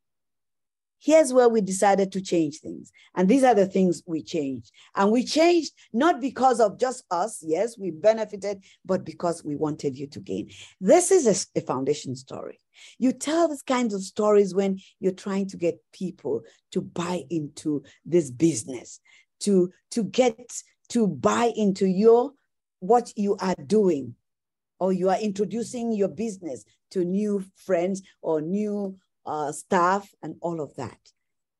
Here's where we decided to change things. And these are the things we changed. And we changed not because of just us. Yes, we benefited, but because we wanted you to gain. This is a foundation story. You tell these kinds of stories when you're trying to get people to buy into this business, to get to buy into what you are doing, or you are introducing your business to new friends or new staff and all of that.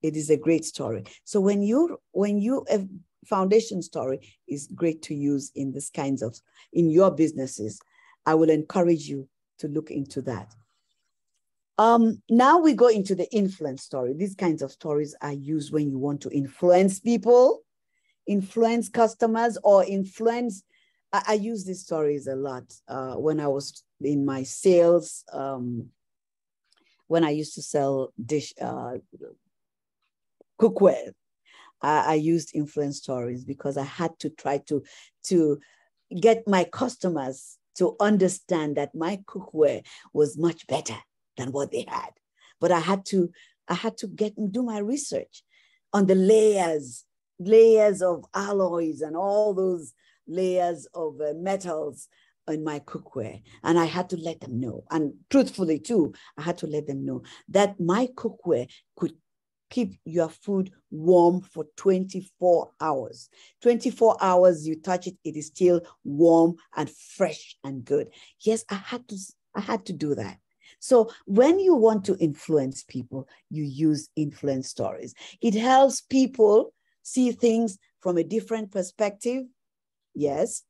It is a great story. So when you a foundation story is great to use in your businesses, I will encourage you to look into that. Now we go into the influence story. These kinds of stories are used when you want to influence people, influence customers, or influence. I use these stories a lot when I was in my sales, when I used to sell cookware. I used influence stories because I had to try to get my customers to understand that my cookware was much better than what they had. But I had to do my research on the layers of alloys and all those layers of metals in my cookware. And I had to let them know, and truthfully too, I had to let them know that my cookware could keep your food warm for 24 hours. 24 hours, you touch it, it is still warm and fresh and good. Yes, I had to do that. So when you want to influence people, you use influence stories. It helps people see things from a different perspective. Yes.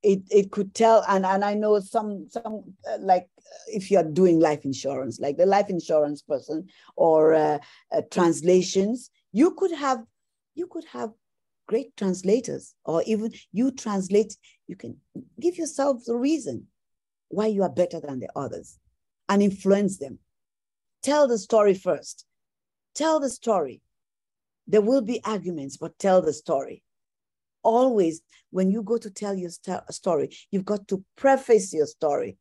It could tell, and I know some like if you're doing life insurance, like the life insurance person, or translations, you could have great translators, or even you translate. You can give yourself the reason why you are better than the others, and influence them. Tell the story first. Tell the story. There will be arguments, but tell the story. Always, when you go to tell your story, you've got to preface your story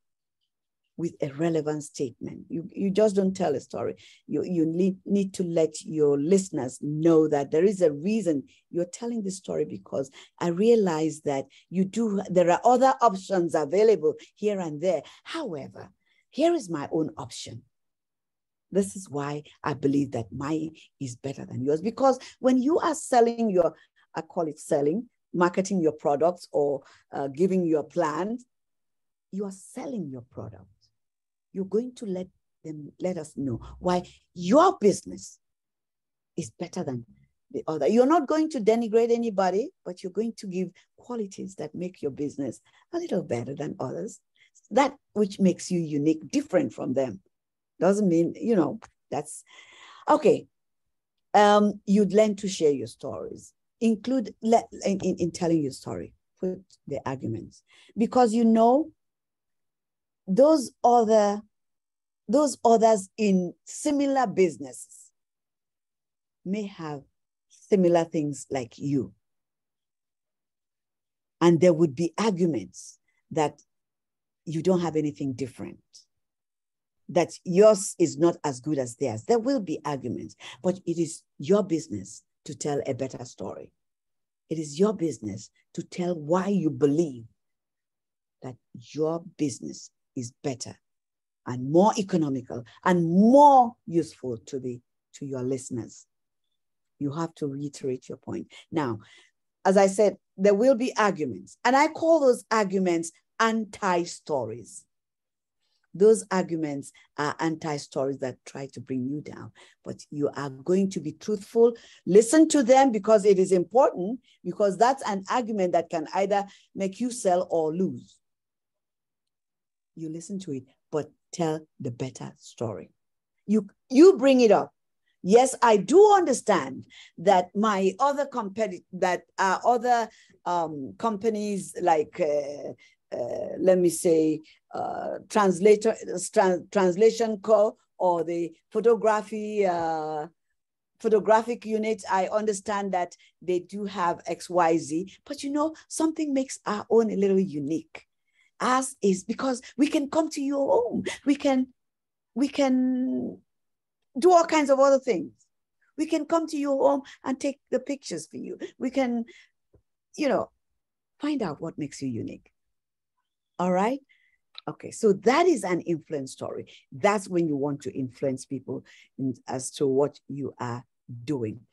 with a relevant statement. You just don't tell a story. You need to let your listeners know that there is a reason you're telling this story, because I realize that there are other options available here and there. However, here is my own option. This is why I believe that mine is better than yours. Because when you are selling I call it selling, marketing your products, or giving your plan, you are selling your product. You're going to let us know why your business is better than the other. You're not going to denigrate anybody, but you're going to give qualities that make your business a little better than others. That which makes you unique, different from them. Doesn't mean, that's okay. You'd learn to share your stories. Include in telling your story, put the arguments, because those others in similar businesses may have similar things like you. And there would be arguments that you don't have anything different. that yours is not as good as theirs. There will be arguments, but it is your business to tell a better story. It is your business to tell why you believe that your business is better and more economical and more useful to your listeners. You have to reiterate your point. Now, as I said, there will be arguments, and I call those arguments anti-stories. Those arguments are anti-stories that try to bring you down, but you are going to be truthful. Listen to them because it is important, because that's an argument that can either make you sell or lose. You listen to it, but tell the better story. You bring it up. Yes, I do understand that my other companies like, let me say, Translation Co. or the photographic unit, I understand that they do have XYZ, but you know, something makes our own a little unique. As is because we can come to your home. We can do all kinds of other things. We can come to your home and take the pictures for you. We can, you know, find out what makes you unique. All right? Okay, so that is an influence story. That's when you want to influence people as to what you are doing.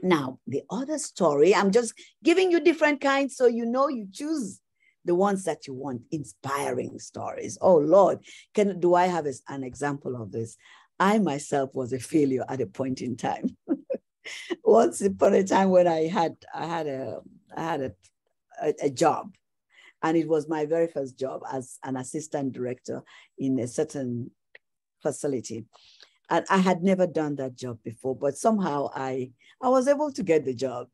Now, the other story, I'm just giving you different kinds so you know you choose the ones that you want. Inspiring stories. Oh Lord, do I have an example of this? I myself was a failure at a point in time. Once upon a time when I had a job, and it was my very first job as an assistant director in a certain facility. And I had never done that job before, but somehow I was able to get the job.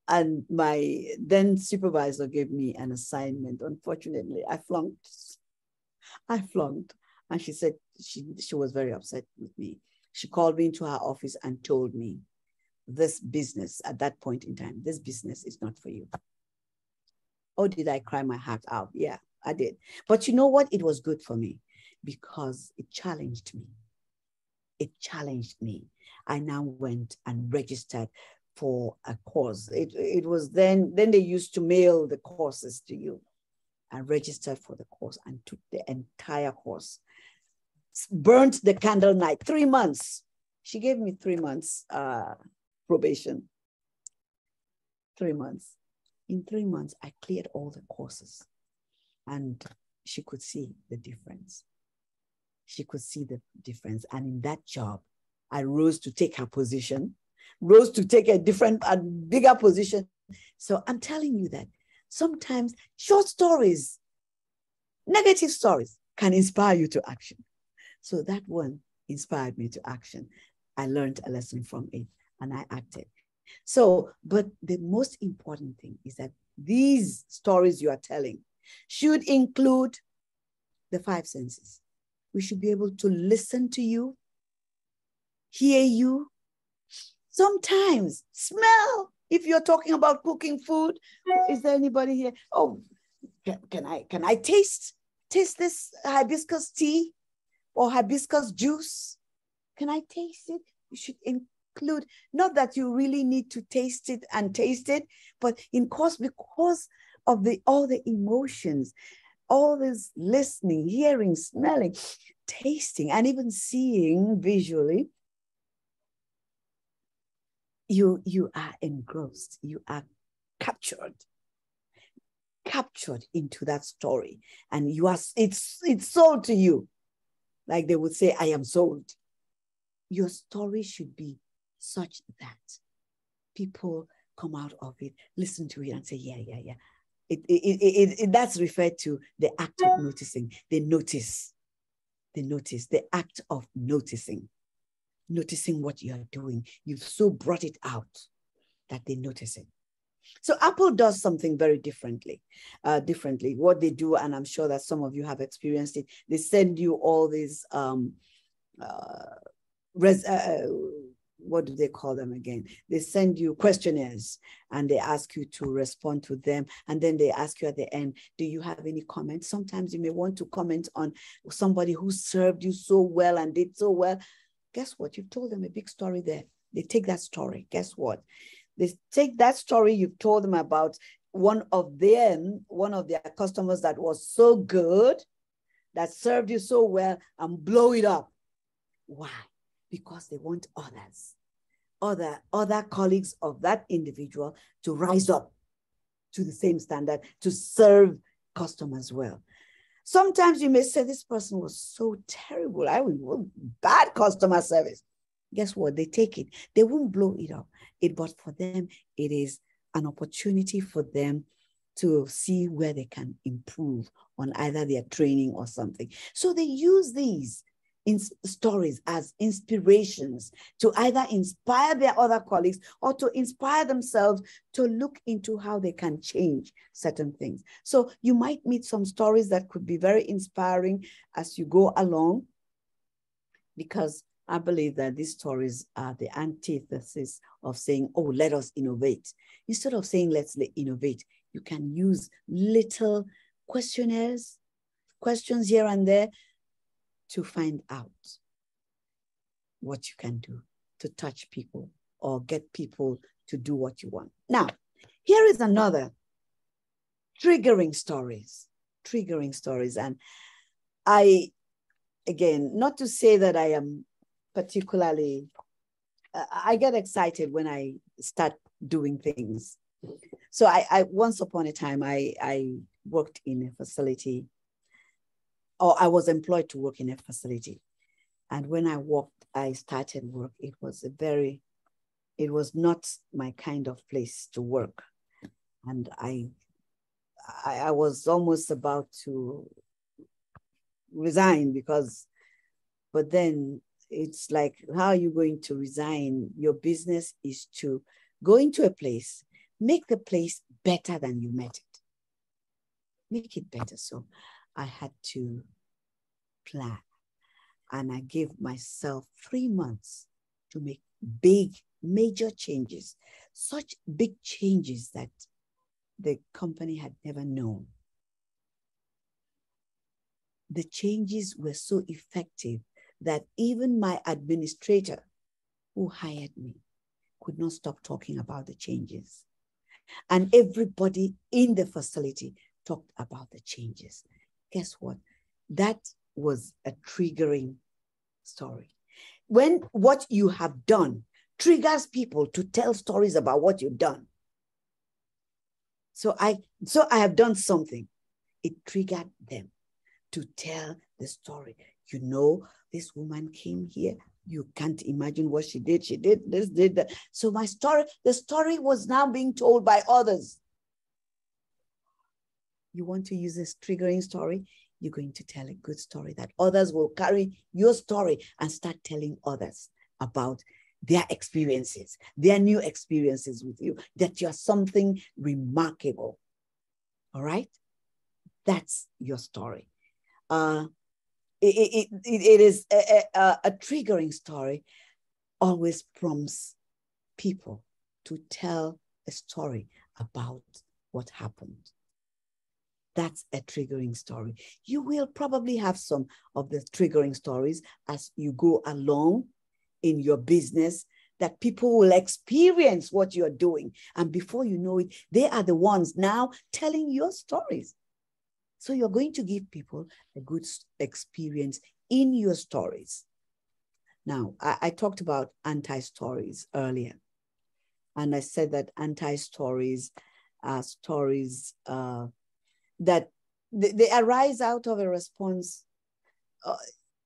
And my then supervisor gave me an assignment. Unfortunately, I flunked. And she said she was very upset with me. She called me into her office and told me, this business at that point in time, this business is not for you. Oh, did I cry my heart out? Yeah, I did. But you know what? It was good for me because it challenged me. It challenged me. I now went and registered for a course. It was then they used to mail the courses to you. I registered for the course and took the entire course. Burnt the candle night, 3 months. She gave me 3 months probation. 3 months. In 3 months, I cleared all the courses and she could see the difference. She could see the difference. And in that job, I rose to take her position, rose to take a different and bigger position. So I'm telling you that sometimes short stories, negative stories can inspire you to action. So that one inspired me to action. I learned a lesson from it and I acted. So, but the most important thing is that these stories you are telling should include the 5 senses. We should be able to listen to you, hear you, sometimes smell. If you're talking about cooking food, is there anybody here? Oh, can I taste this hibiscus tea or hibiscus juice? Can I taste it? You should include, not that you really need to taste it, but because of all the emotions, all this listening, hearing, smelling, tasting, and even seeing visually, you are engrossed, you are captured into that story, and it's sold to you. Like they would say, I am sold. Your story should be such that people come out of it, listen to it and say, yeah. That's referred to the act of noticing. They notice, the act of noticing what you are doing. You've so brought it out that they notice it. So Apple does something very differently. What they do, and I'm sure that some of you have experienced it, they send you all these what do they call them again? They send you questionnaires and they ask you to respond to them. And then they ask you at the end, do you have any comments? Sometimes you may want to comment on somebody who served you so well and did so well. Guess what? You've told them a big story there. They take that story. Guess what? They take that story you've told them about one of their customers that was so good, that served you so well, and blow it up. Why? Because they want other colleagues of that individual to rise up to the same standard, to serve customers well. Sometimes you may say, this person was so terrible. Bad customer service. Guess what? They take it. They won't blow it up. But for them, it is an opportunity for them to see where they can improve on either their training or something. So they use these stories as inspirations to either inspire their other colleagues or to inspire themselves to look into how they can change certain things. So you might meet some stories that could be very inspiring as you go along, because I believe that these stories are the antithesis of saying, oh, let us innovate. Instead of saying, let's innovate, you can use little questionnaires, questions here and there, to find out what you can do to touch people or get people to do what you want. Now, here is another triggering stories. And again, not to say that I am particularly, I get excited when I start doing things. So I once upon a time, I worked in a facility, or I was employed to work in a facility. And when I started work, it was not my kind of place to work. And I was almost about to resign but then it's like, how are you going to resign? Your business is to go into a place, make the place better than you met it. Make it better. So I had to plan, and I gave myself 3 months to make big, major changes, such big changes that the company had never known. The changes were so effective that even my administrator who hired me could not stop talking about the changes. And everybody in the facility talked about the changes. Guess what? That was a triggering story. When what you have done triggers people to tell stories about what you've done. So I have done something. It triggered them to tell the story. You know, this woman came here. You can't imagine what she did. She did this, did that. So the story was now being told by others. You want to use this triggering story? You're going to tell a good story that others will carry your story and start telling others about their experiences, their new experiences with you, that you're something remarkable. All right? That's your story. It is a triggering story, always prompts people to tell a story about what happened. That's a triggering story. You will probably have some of the triggering stories as you go along in your business, that people will experience what you're doing. And before you know it, they are the ones now telling your stories. So you're going to give people a good experience in your stories. Now, I talked about anti-stories earlier. And I said that anti-stories are stories that they arise out of a response.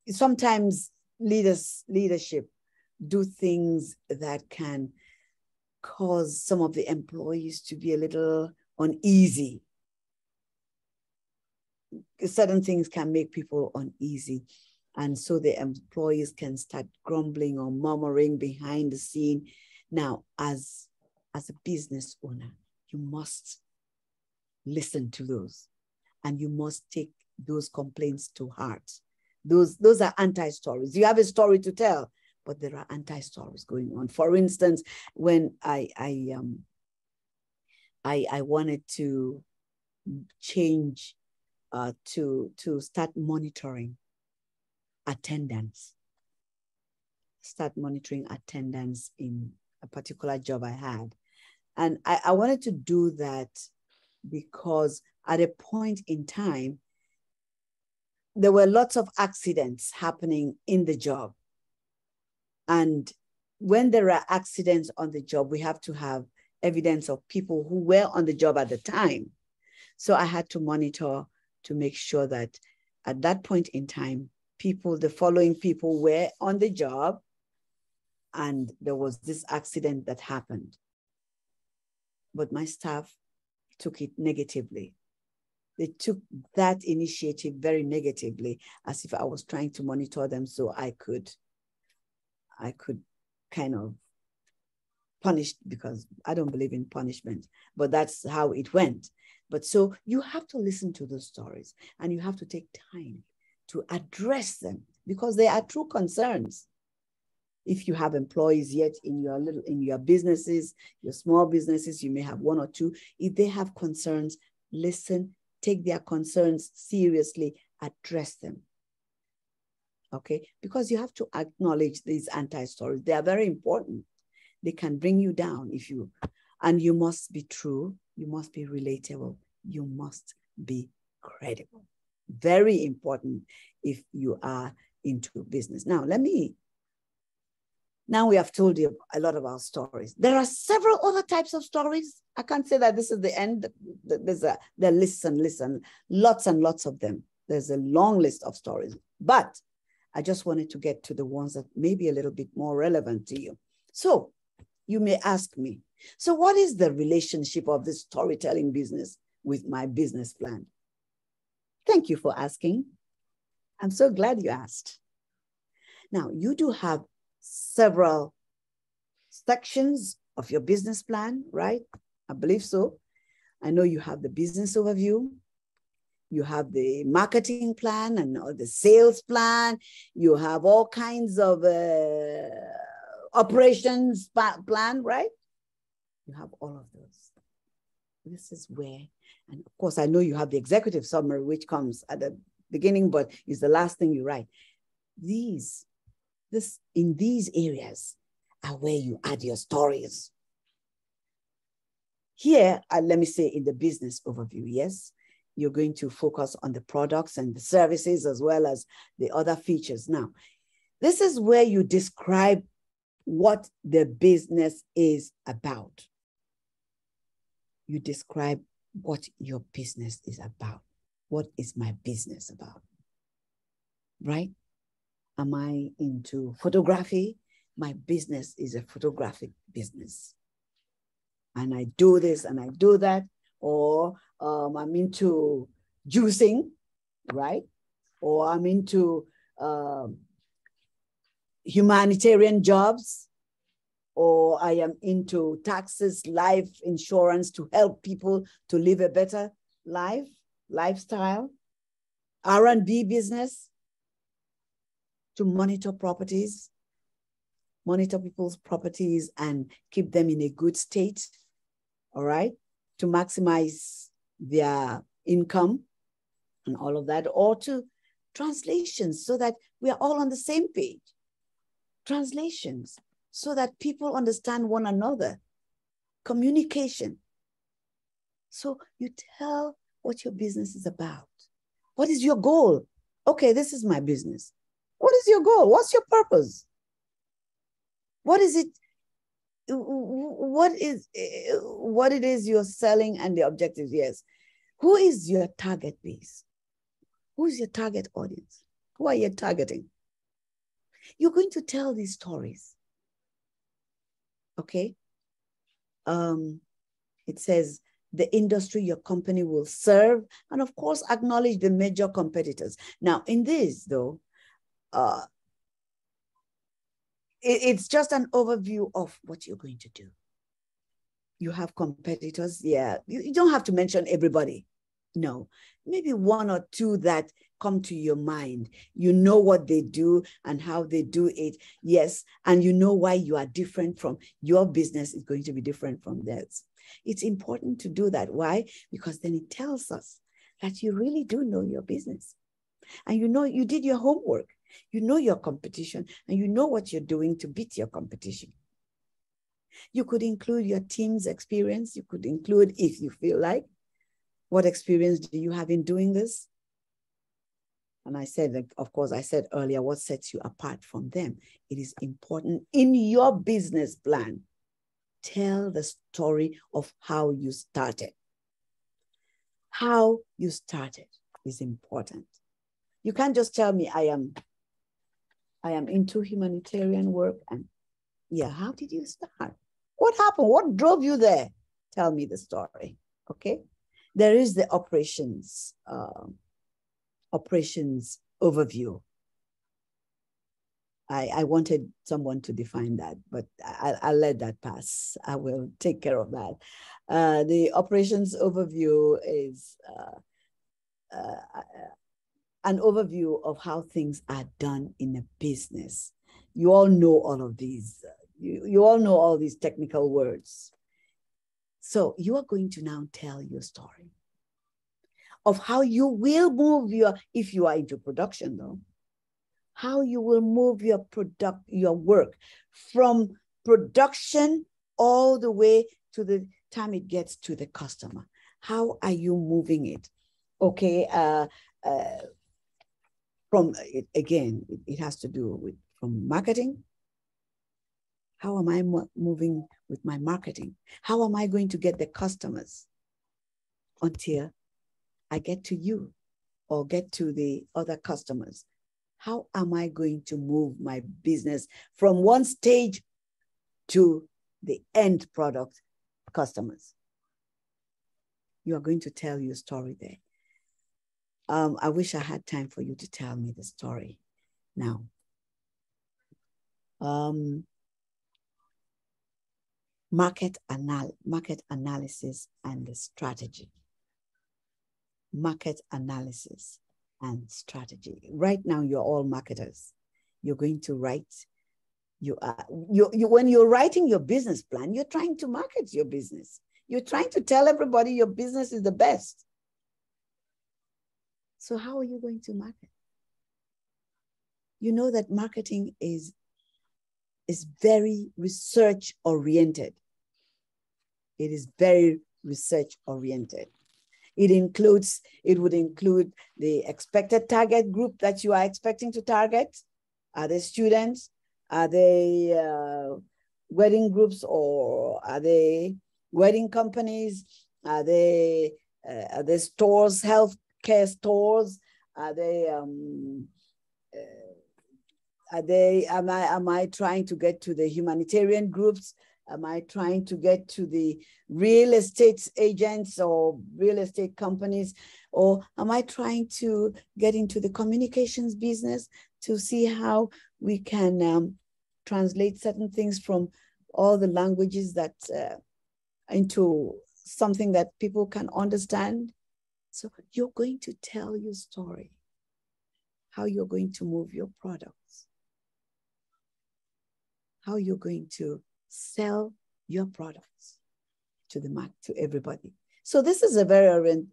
Sometimes leadership do things that can cause some of the employees to be a little uneasy. Certain things can make people uneasy. And so the employees can start grumbling or murmuring behind the scene. Now, as a business owner, you must listen to those, and you must take those complaints to heart. Those are anti-stories. You have a story to tell, but there are anti-stories going on. For instance, when I wanted to change to start monitoring attendance, in a particular job I had. And I wanted to do that because at a point in time, there were lots of accidents happening in the job. And when there are accidents on the job, we have to have evidence of people who were on the job at the time. So I had to monitor to make sure that at that point in time, the following people were on the job and there was this accident that happened. But my staff took it negatively. They took that initiative very negatively, as if I was trying to monitor them so I could kind of punish, because I don't believe in punishment, but that's how it went. But so you have to listen to those stories and you have to take time to address them because they are true concerns. If you have employees yet in your businesses, your small businesses, you may have one or two. If they have concerns, listen, take their concerns seriously, address them. Okay, because you have to acknowledge these anti-stories. They are very important. They can bring you down and you must be true, you must be relatable, you must be credible. Very important if you are into business. Now we have told you a lot about stories. There are several other types of stories. I can't say that this is the end. There are lists and lists and lots of them. There's a long list of stories, but I just wanted to get to the ones that may be a little bit more relevant to you. So you may ask me, so what is the relationship of this storytelling business with my business plan? Thank you for asking. I'm so glad you asked. Now, you do have several sections of your business plan, right? I believe so. I know you have the business overview, you have the marketing plan and the sales plan, you have all kinds of operations plan, right? You have all of those. This is where, and of course, I know you have the executive summary, which comes at the beginning, but is the last thing you write. In these areas are where you add your stories. Here, let me say in the business overview, yes, you're going to focus on the products and the services as well as the other features. Now, this is where you describe what the business is about. You describe what your business is about. What is my business about? Right? Am I into photography? My business is a photographic business. And I do this and I do that. Or I'm into juicing, right? Or I'm into humanitarian jobs. Or I am into taxes, life insurance to help people to live a better lifestyle. R&B business, to monitor properties, monitor people's properties and keep them in a good state, all right? To maximize their income and all of that, or to translations so that we are all on the same page. Translations so that people understand one another. Communication. So you tell what your business is about. What is your goal? Okay, this is my business. What is your goal? What's your purpose? What is it? What it is you're selling and the objectives? Yes. Who is your target base? Who is your target audience? Who are you targeting? You're going to tell these stories. Okay. It says the industry your company will serve, and of course, acknowledge the major competitors. Now, in this, though, it's just an overview of what you're going to do. You have competitors, yeah. You don't have to mention everybody. No, maybe one or two that come to your mind. You know what they do and how they do it. Yes. And you know why you are different from your business is going to be different from theirs. It's important to do that. Why? Because then it tells us that you really do know your business. And you know, you did your homework. You know your competition and you know what you're doing to beat your competition. You could include your team's experience. You could include, if you feel like, what experience do you have in doing this? And I said, like, of course, I said earlier, what sets you apart from them? It is important in your business plan. Tell the story of how you started. How you started is important. You can't just tell me I am into humanitarian work and yeah, how did you start? What happened? What drove you there? Tell me the story, okay? There is the operations overview. I wanted someone to define that, but I'll let that pass. I will take care of that. The operations overview is an overview of how things are done in a business. You all know all of these. You all know all these technical words. So you are going to now tell your story of how you will move if you are into production though, how you will move your work from production all the way to the time it gets to the customer. How are you moving it? Okay, it has to do with from marketing. How am I moving with my marketing? How am I going to get the customers until I get to you or get to the other customers? How am I going to move my business from one stage to the end product customers? You are going to tell your story there. I wish I had time for you to tell me the story now. Market analysis and the strategy. Market analysis and strategy. Right now, you're all marketers. You're going to write. When you're writing your business plan, you're trying to market your business. You're trying to tell everybody your business is the best. So how are you going to market? You know that marketing is very research oriented. It is very research oriented. It would include the expected target group that you are expecting to target. Are they students? Are they wedding groups, or are they wedding companies? Are they stores, healthcare stores? Am I trying to get to the humanitarian groups? Am I trying to get to the real estate agents or real estate companies? Or am I trying to get into the communications business to see how we can translate certain things from all the languages that into something that people can understand? So you're going to tell your story, how you're going to move your products, how you're going to sell your products to the market, to everybody. So this is a very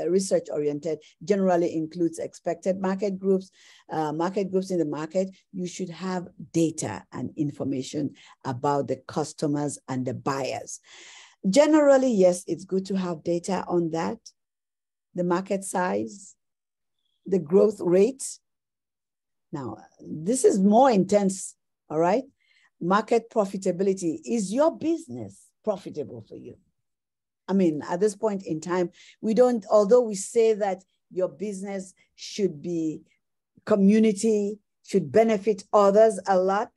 research-oriented, generally includes expected market groups in the market. You should have data and information about the customers and the buyers. Generally, yes, it's good to have data on that, the market size, the growth rate. Now, this is more intense, all right? Market profitability. Is your business profitable for you? I mean, at this point in time, although we say that your business should be community, should benefit others a lot,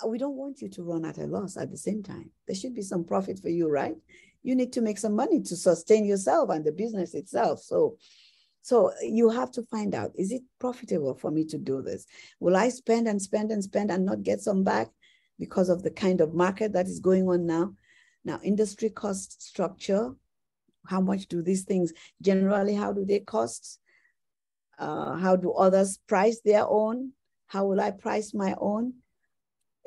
we don't want you to run at a loss at the same time. There should be some profit for you, right? You need to make some money to sustain yourself and the business itself. So you have to find out, is it profitable for me to do this? Will I spend and spend and spend and not get some back because of the kind of market that is going on now? Now, industry cost structure, how much do these things generally, how do they cost? How do others price their own? How will I price my own?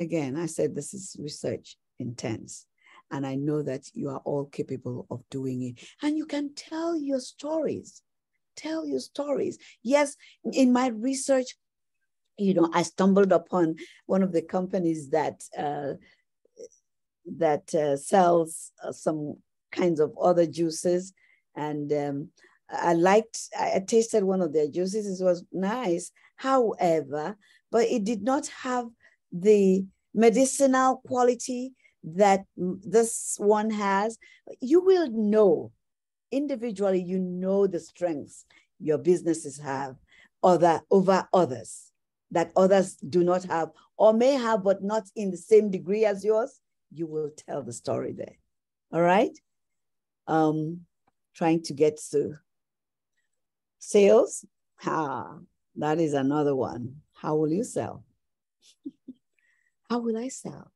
Again, I said this is research intense. And I know that you are all capable of doing it. And you can tell your stories. Tell your stories. Yes, in my research, I stumbled upon one of the companies that sells some kinds of other juices. And I tasted one of their juices. It was nice. However, but it did not have the medicinal quality that this one has. You will know individually, you know the strengths your businesses have over others that others do not have or may have, but not in the same degree as yours. You will tell the story there. All right. Trying to get to sales. That is another one. How will you sell? How will I sell?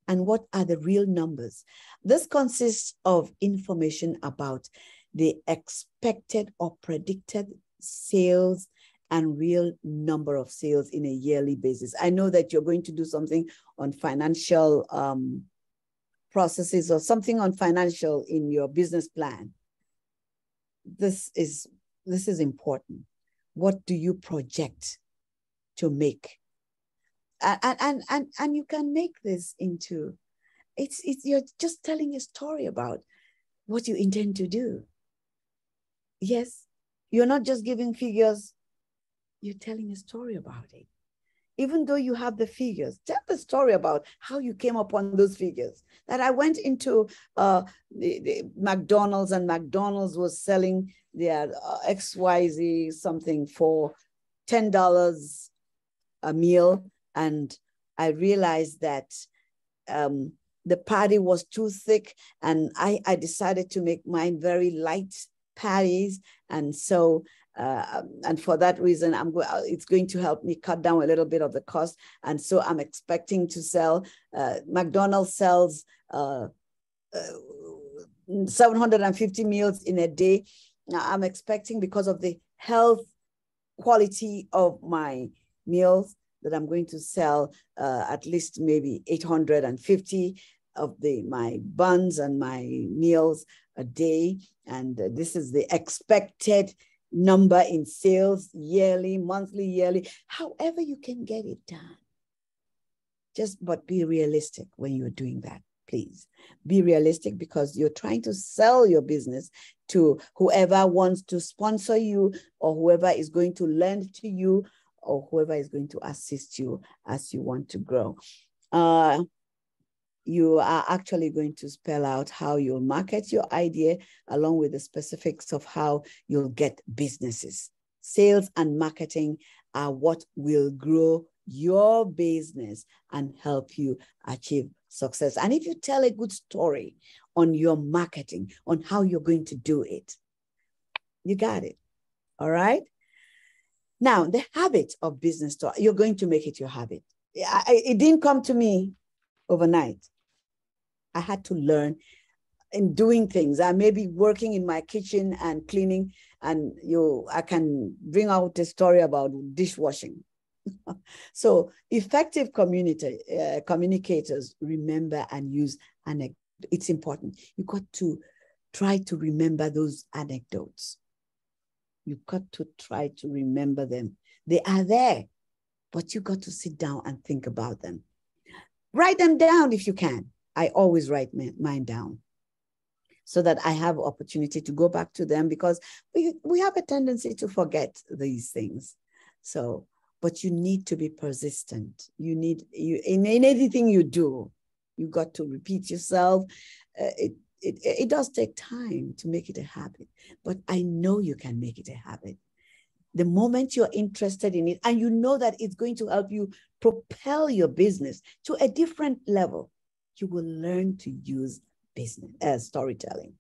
And what are the real numbers? This consists of information about the expected or predicted sales and real number of sales in a yearly basis. I know that you're going to do something on financial processes or something on financial in your business plan. This is important. What do you project to make? And you can make this into, you're just telling a story about what you intend to do. Yes, you're not just giving figures, you're telling a story about it. Even though you have the figures, tell the story about how you came upon those figures. That I went into the McDonald's, and McDonald's was selling their XYZ something for $10 a meal. And I realized that the patty was too thick, and I decided to make mine very light patties. And so, and for that reason, it's going to help me cut down a little bit of the cost. And so I'm expecting to sell, McDonald's sells 750 meals in a day. Now I'm expecting, because of the health quality of my meals, that I'm going to sell at least maybe 850 of my buns and my meals a day. And this is the expected number in sales, yearly, monthly, yearly, however you can get it done. But be realistic when you're doing that, please. Be realistic, because you're trying to sell your business to whoever wants to sponsor you, or whoever is going to lend to you, or whoever is going to assist you as you want to grow. You are actually going to spell out how you'll market your idea, along with the specifics of how you'll get businesses. Sales and marketing are what will grow your business and help you achieve success. And if you tell a good story on your marketing, on how you're going to do it, you got it. All right. Now, the habit of business talk, you're going to make it your habit. It didn't come to me overnight. I had to learn in doing things. I may be working in my kitchen and cleaning, and I can bring out a story about dishwashing. So effective communicators remember and use anecdotes. It's important. You got to try to remember those anecdotes. You've got to try to remember them. They are there, but you got to sit down and think about them. Write them down if you can. I always write mine down so that I have opportunity to go back to them, because we have a tendency to forget these things. So, but you need to be persistent. In anything you do, you got to repeat yourself. It does take time to make it a habit, but I know you can make it a habit. The moment you're interested in it, and you know that it's going to help you propel your business to a different level, you will learn to use storytelling.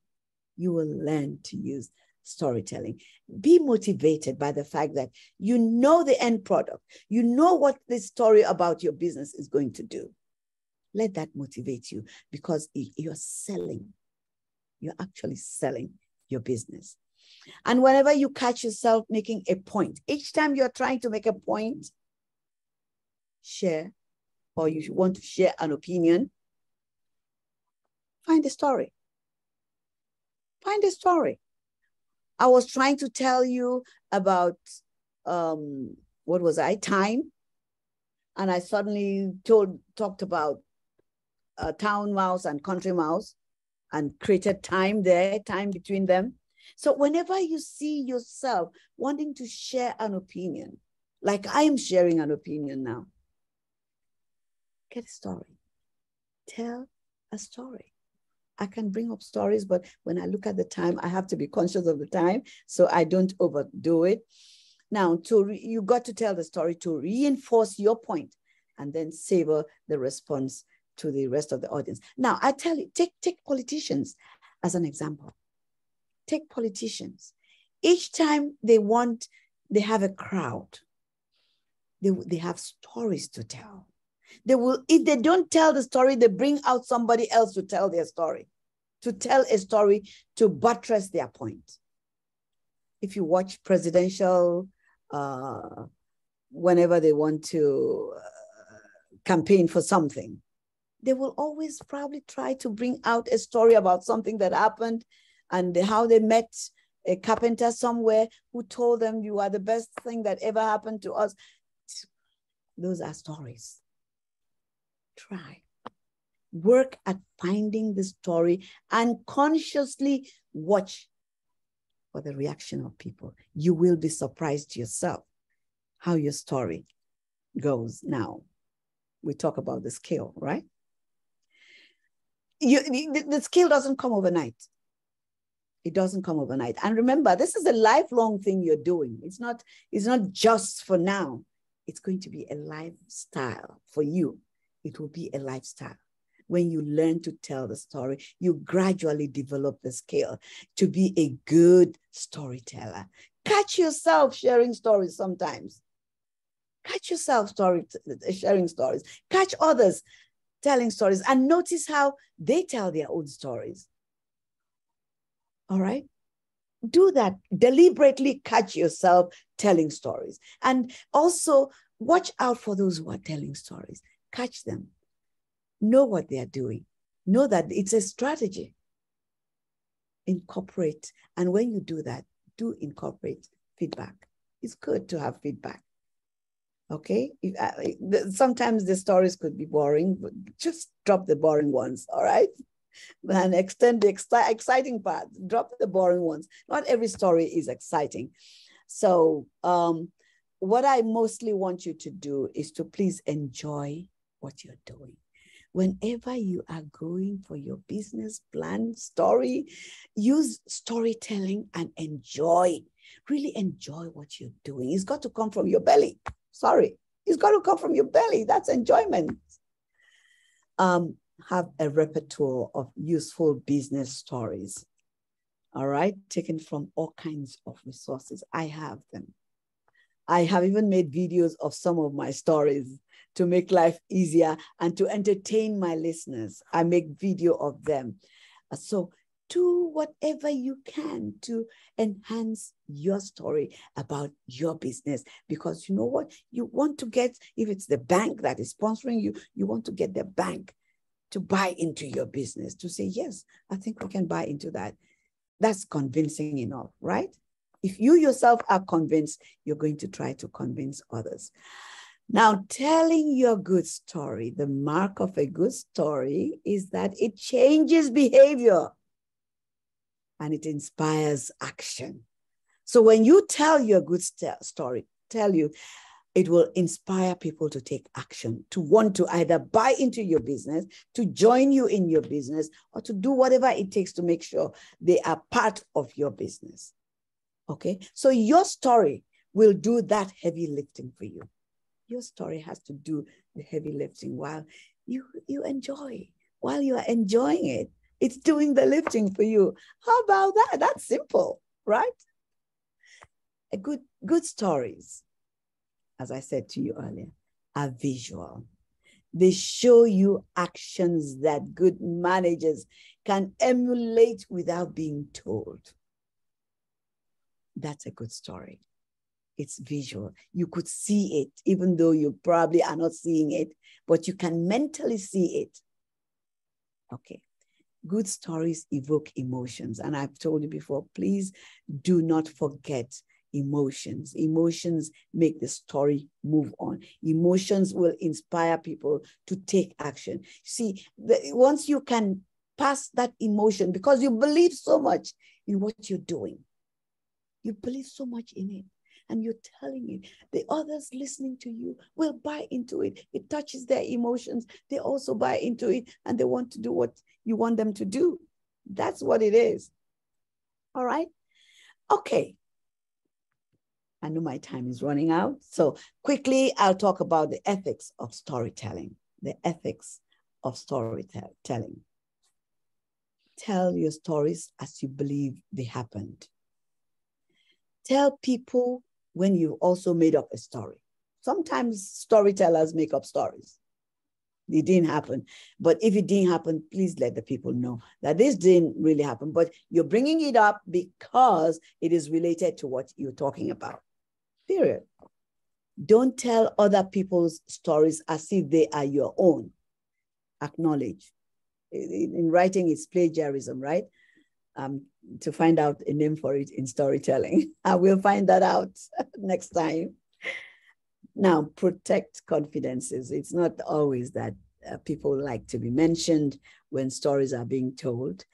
You will learn to use storytelling. Be motivated by the fact that you know the end product. You know what this story about your business is going to do. Let that motivate you, because you're selling. You're actually selling your business. And whenever you catch yourself making a point, each time you're trying to make a point, share, or you want to share an opinion, find a story. Find a story. I was trying to tell you about, what was I? Time. And I suddenly talked about town mouse and country mouse and created time there, time between them. So whenever you see yourself wanting to share an opinion, like I am sharing an opinion now, get a story. Tell a story. I can bring up stories, but when I look at the time, I have to be conscious of the time so I don't overdo it. Now, you got to tell the story to reinforce your point and then savor the response to the rest of the audience. Now, I tell you, take politicians as an example. Take politicians. Each time they have a crowd, they have stories to tell. They will, if they don't tell the story, they bring out somebody else to tell their story, to tell a story to buttress their point. If you watch presidential, whenever they want to campaign for something, they will always probably try to bring out a story about something that happened and how they met a carpenter somewhere who told them, you are the best thing that ever happened to us. Those are stories. Try. Work at finding the story and consciously watch for the reaction of people. You will be surprised yourself how your story goes. Now, we talk about the skill, right? The skill doesn't come overnight. It doesn't come overnight. And remember, this is a lifelong thing you're doing. It's not just for now. It's going to be a lifestyle for you. It will be a lifestyle. When you learn to tell the story, you gradually develop the skill to be a good storyteller. Catch yourself sharing stories sometimes. Catch yourself sharing stories. Catch others telling stories and notice how they tell their own stories. All right? Do that. Deliberately catch yourself telling stories. And also watch out for those who are telling stories. Catch them. Know what they are doing. Know that it's a strategy. Incorporate. And when you do that, do incorporate feedback. It's good to have feedback. Okay? Sometimes the stories could be boring, but just drop the boring ones, all right? And extend the exciting part. Drop the boring ones. Not every story is exciting. So what I mostly want you to do is to please enjoy what you're doing. Whenever you are going for your business plan story, use storytelling and enjoy. Really enjoy what you're doing. It's got to come from your belly. Sorry, it's got to come from your belly. That's enjoyment. Have a repertoire of useful business stories. All right, taken from all kinds of resources. I have them. I have even made videos of some of my stories to make life easier and to entertain my listeners. I make video of them. So do whatever you can to enhance your story about your business, because you know what? You want to get, if it's the bank that is sponsoring you, you want to get the bank to buy into your business, to say, yes, I think we can buy into that. That's convincing enough, right? If you yourself are convinced, you're going to try to convince others. Now, telling your good story, the mark of a good story is that it changes behavior and it inspires action. So when you tell your good story, it will inspire people to take action, to want to either buy into your business, to join you in your business, or to do whatever it takes to make sure they are part of your business. Okay, so your story will do that heavy lifting for you. Your story has to do the heavy lifting while you enjoy. While you are enjoying it, it's doing the lifting for you. How about that? That's simple, right? Good stories, as I said to you earlier, are visual. They show you actions that good managers can emulate without being told. That's a good story. It's visual. You could see it, even though you probably are not seeing it, but you can mentally see it. Okay. Good stories evoke emotions. And I've told you before, please do not forget emotions. Emotions make the story move on. Emotions will inspire people to take action. See, once you can pass that emotion, because you believe so much in what you're doing, you believe so much in it, and you're telling it, the others listening to you will buy into it. It touches their emotions. They also buy into it, and they want to do what you want them to do. That's what it is. All right? Okay. I know my time is running out. So quickly, I'll talk about the ethics of storytelling. The ethics of storytelling. Tell your stories as you believe they happened. Tell people when you also made up a story. Sometimes storytellers make up stories. It didn't happen. But if it didn't happen, please let the people know that this didn't really happen. But you're bringing it up because it is related to what you're talking about. Period. Don't tell other people's stories as if they are your own. Acknowledge. In writing, it's plagiarism, right? To find out a name for it in storytelling. I will find that out next time. Now, protect confidences. It's not always that people like to be mentioned when stories are being told.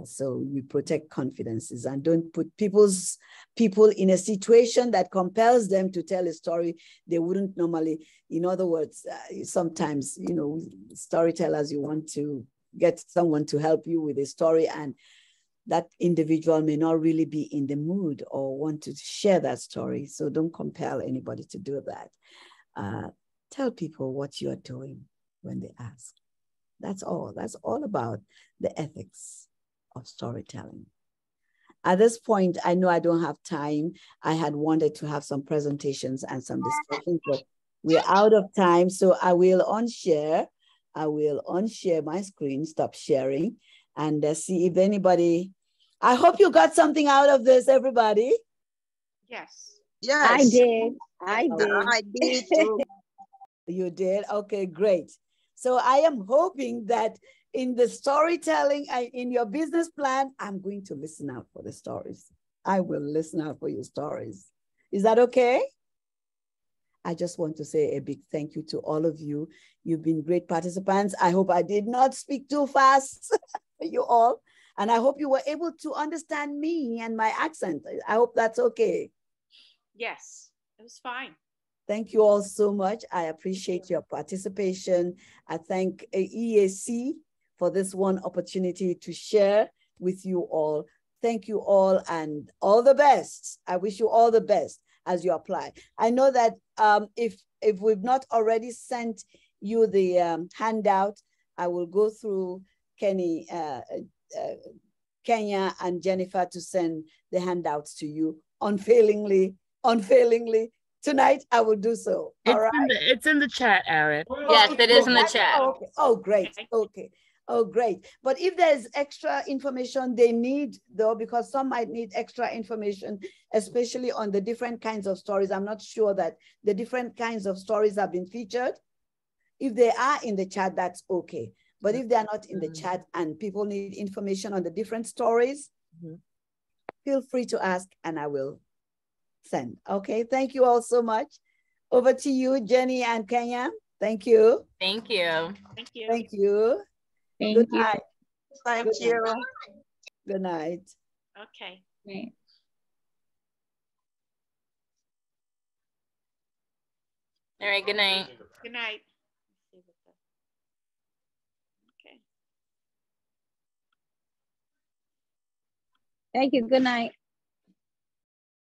So we protect confidences and don't put people in a situation that compels them to tell a story they wouldn't normally. In other words, sometimes, you know, storytellers, you want to get someone to help you with a story, and that individual may not really be in the mood or want to share that story. So don't compel anybody to do that. Tell people what you're doing when they ask. That's all. That's all about the ethics of storytelling. At this point, I know I don't have time. I had wanted to have some presentations and some discussions, but we're out of time. So I will unshare. I will unshare my screen, stop sharing, and see if anybody. I hope you got something out of this, everybody. Yes. Yes. I did. I did. I did too. You did? Okay, great. So I am hoping that in the storytelling, in your business plan, I'm going to listen out for the stories. I will listen out for your stories. Is that okay? I just want to say a big thank you to all of you. You've been great participants. I hope I did not speak too fast for you all. And I hope you were able to understand me and my accent. I hope that's okay. Yes, it was fine. Thank you all so much. I appreciate your participation. I thank EAC for this one opportunity to share with you all. Thank you all and all the best. I wish you all the best as you apply. I know that if we've not already sent you the handout, I will go through Kenya and Jennifer to send the handouts to you unfailingly. Tonight, I will do so. All right. It's in the chat, Aaron. Yes, it is in the chat. Oh, okay. Oh, great. Okay. Oh, great. But if there's extra information they need, though, because some might need extra information, especially on the different kinds of stories. I'm not sure that the different kinds of stories have been featured. If they are in the chat, that's okay. But if they're not in the chat and people need information on the different stories, feel free to ask and I will send. Okay, thank you all so much. Over to you, Jenny and Kenya. Thank you. Thank you. Thank you. Thank you. Thank you. Night. Thank Good you. night. Good night. Okay. Right. All right, good night. Good night. Okay. Thank you. Good night.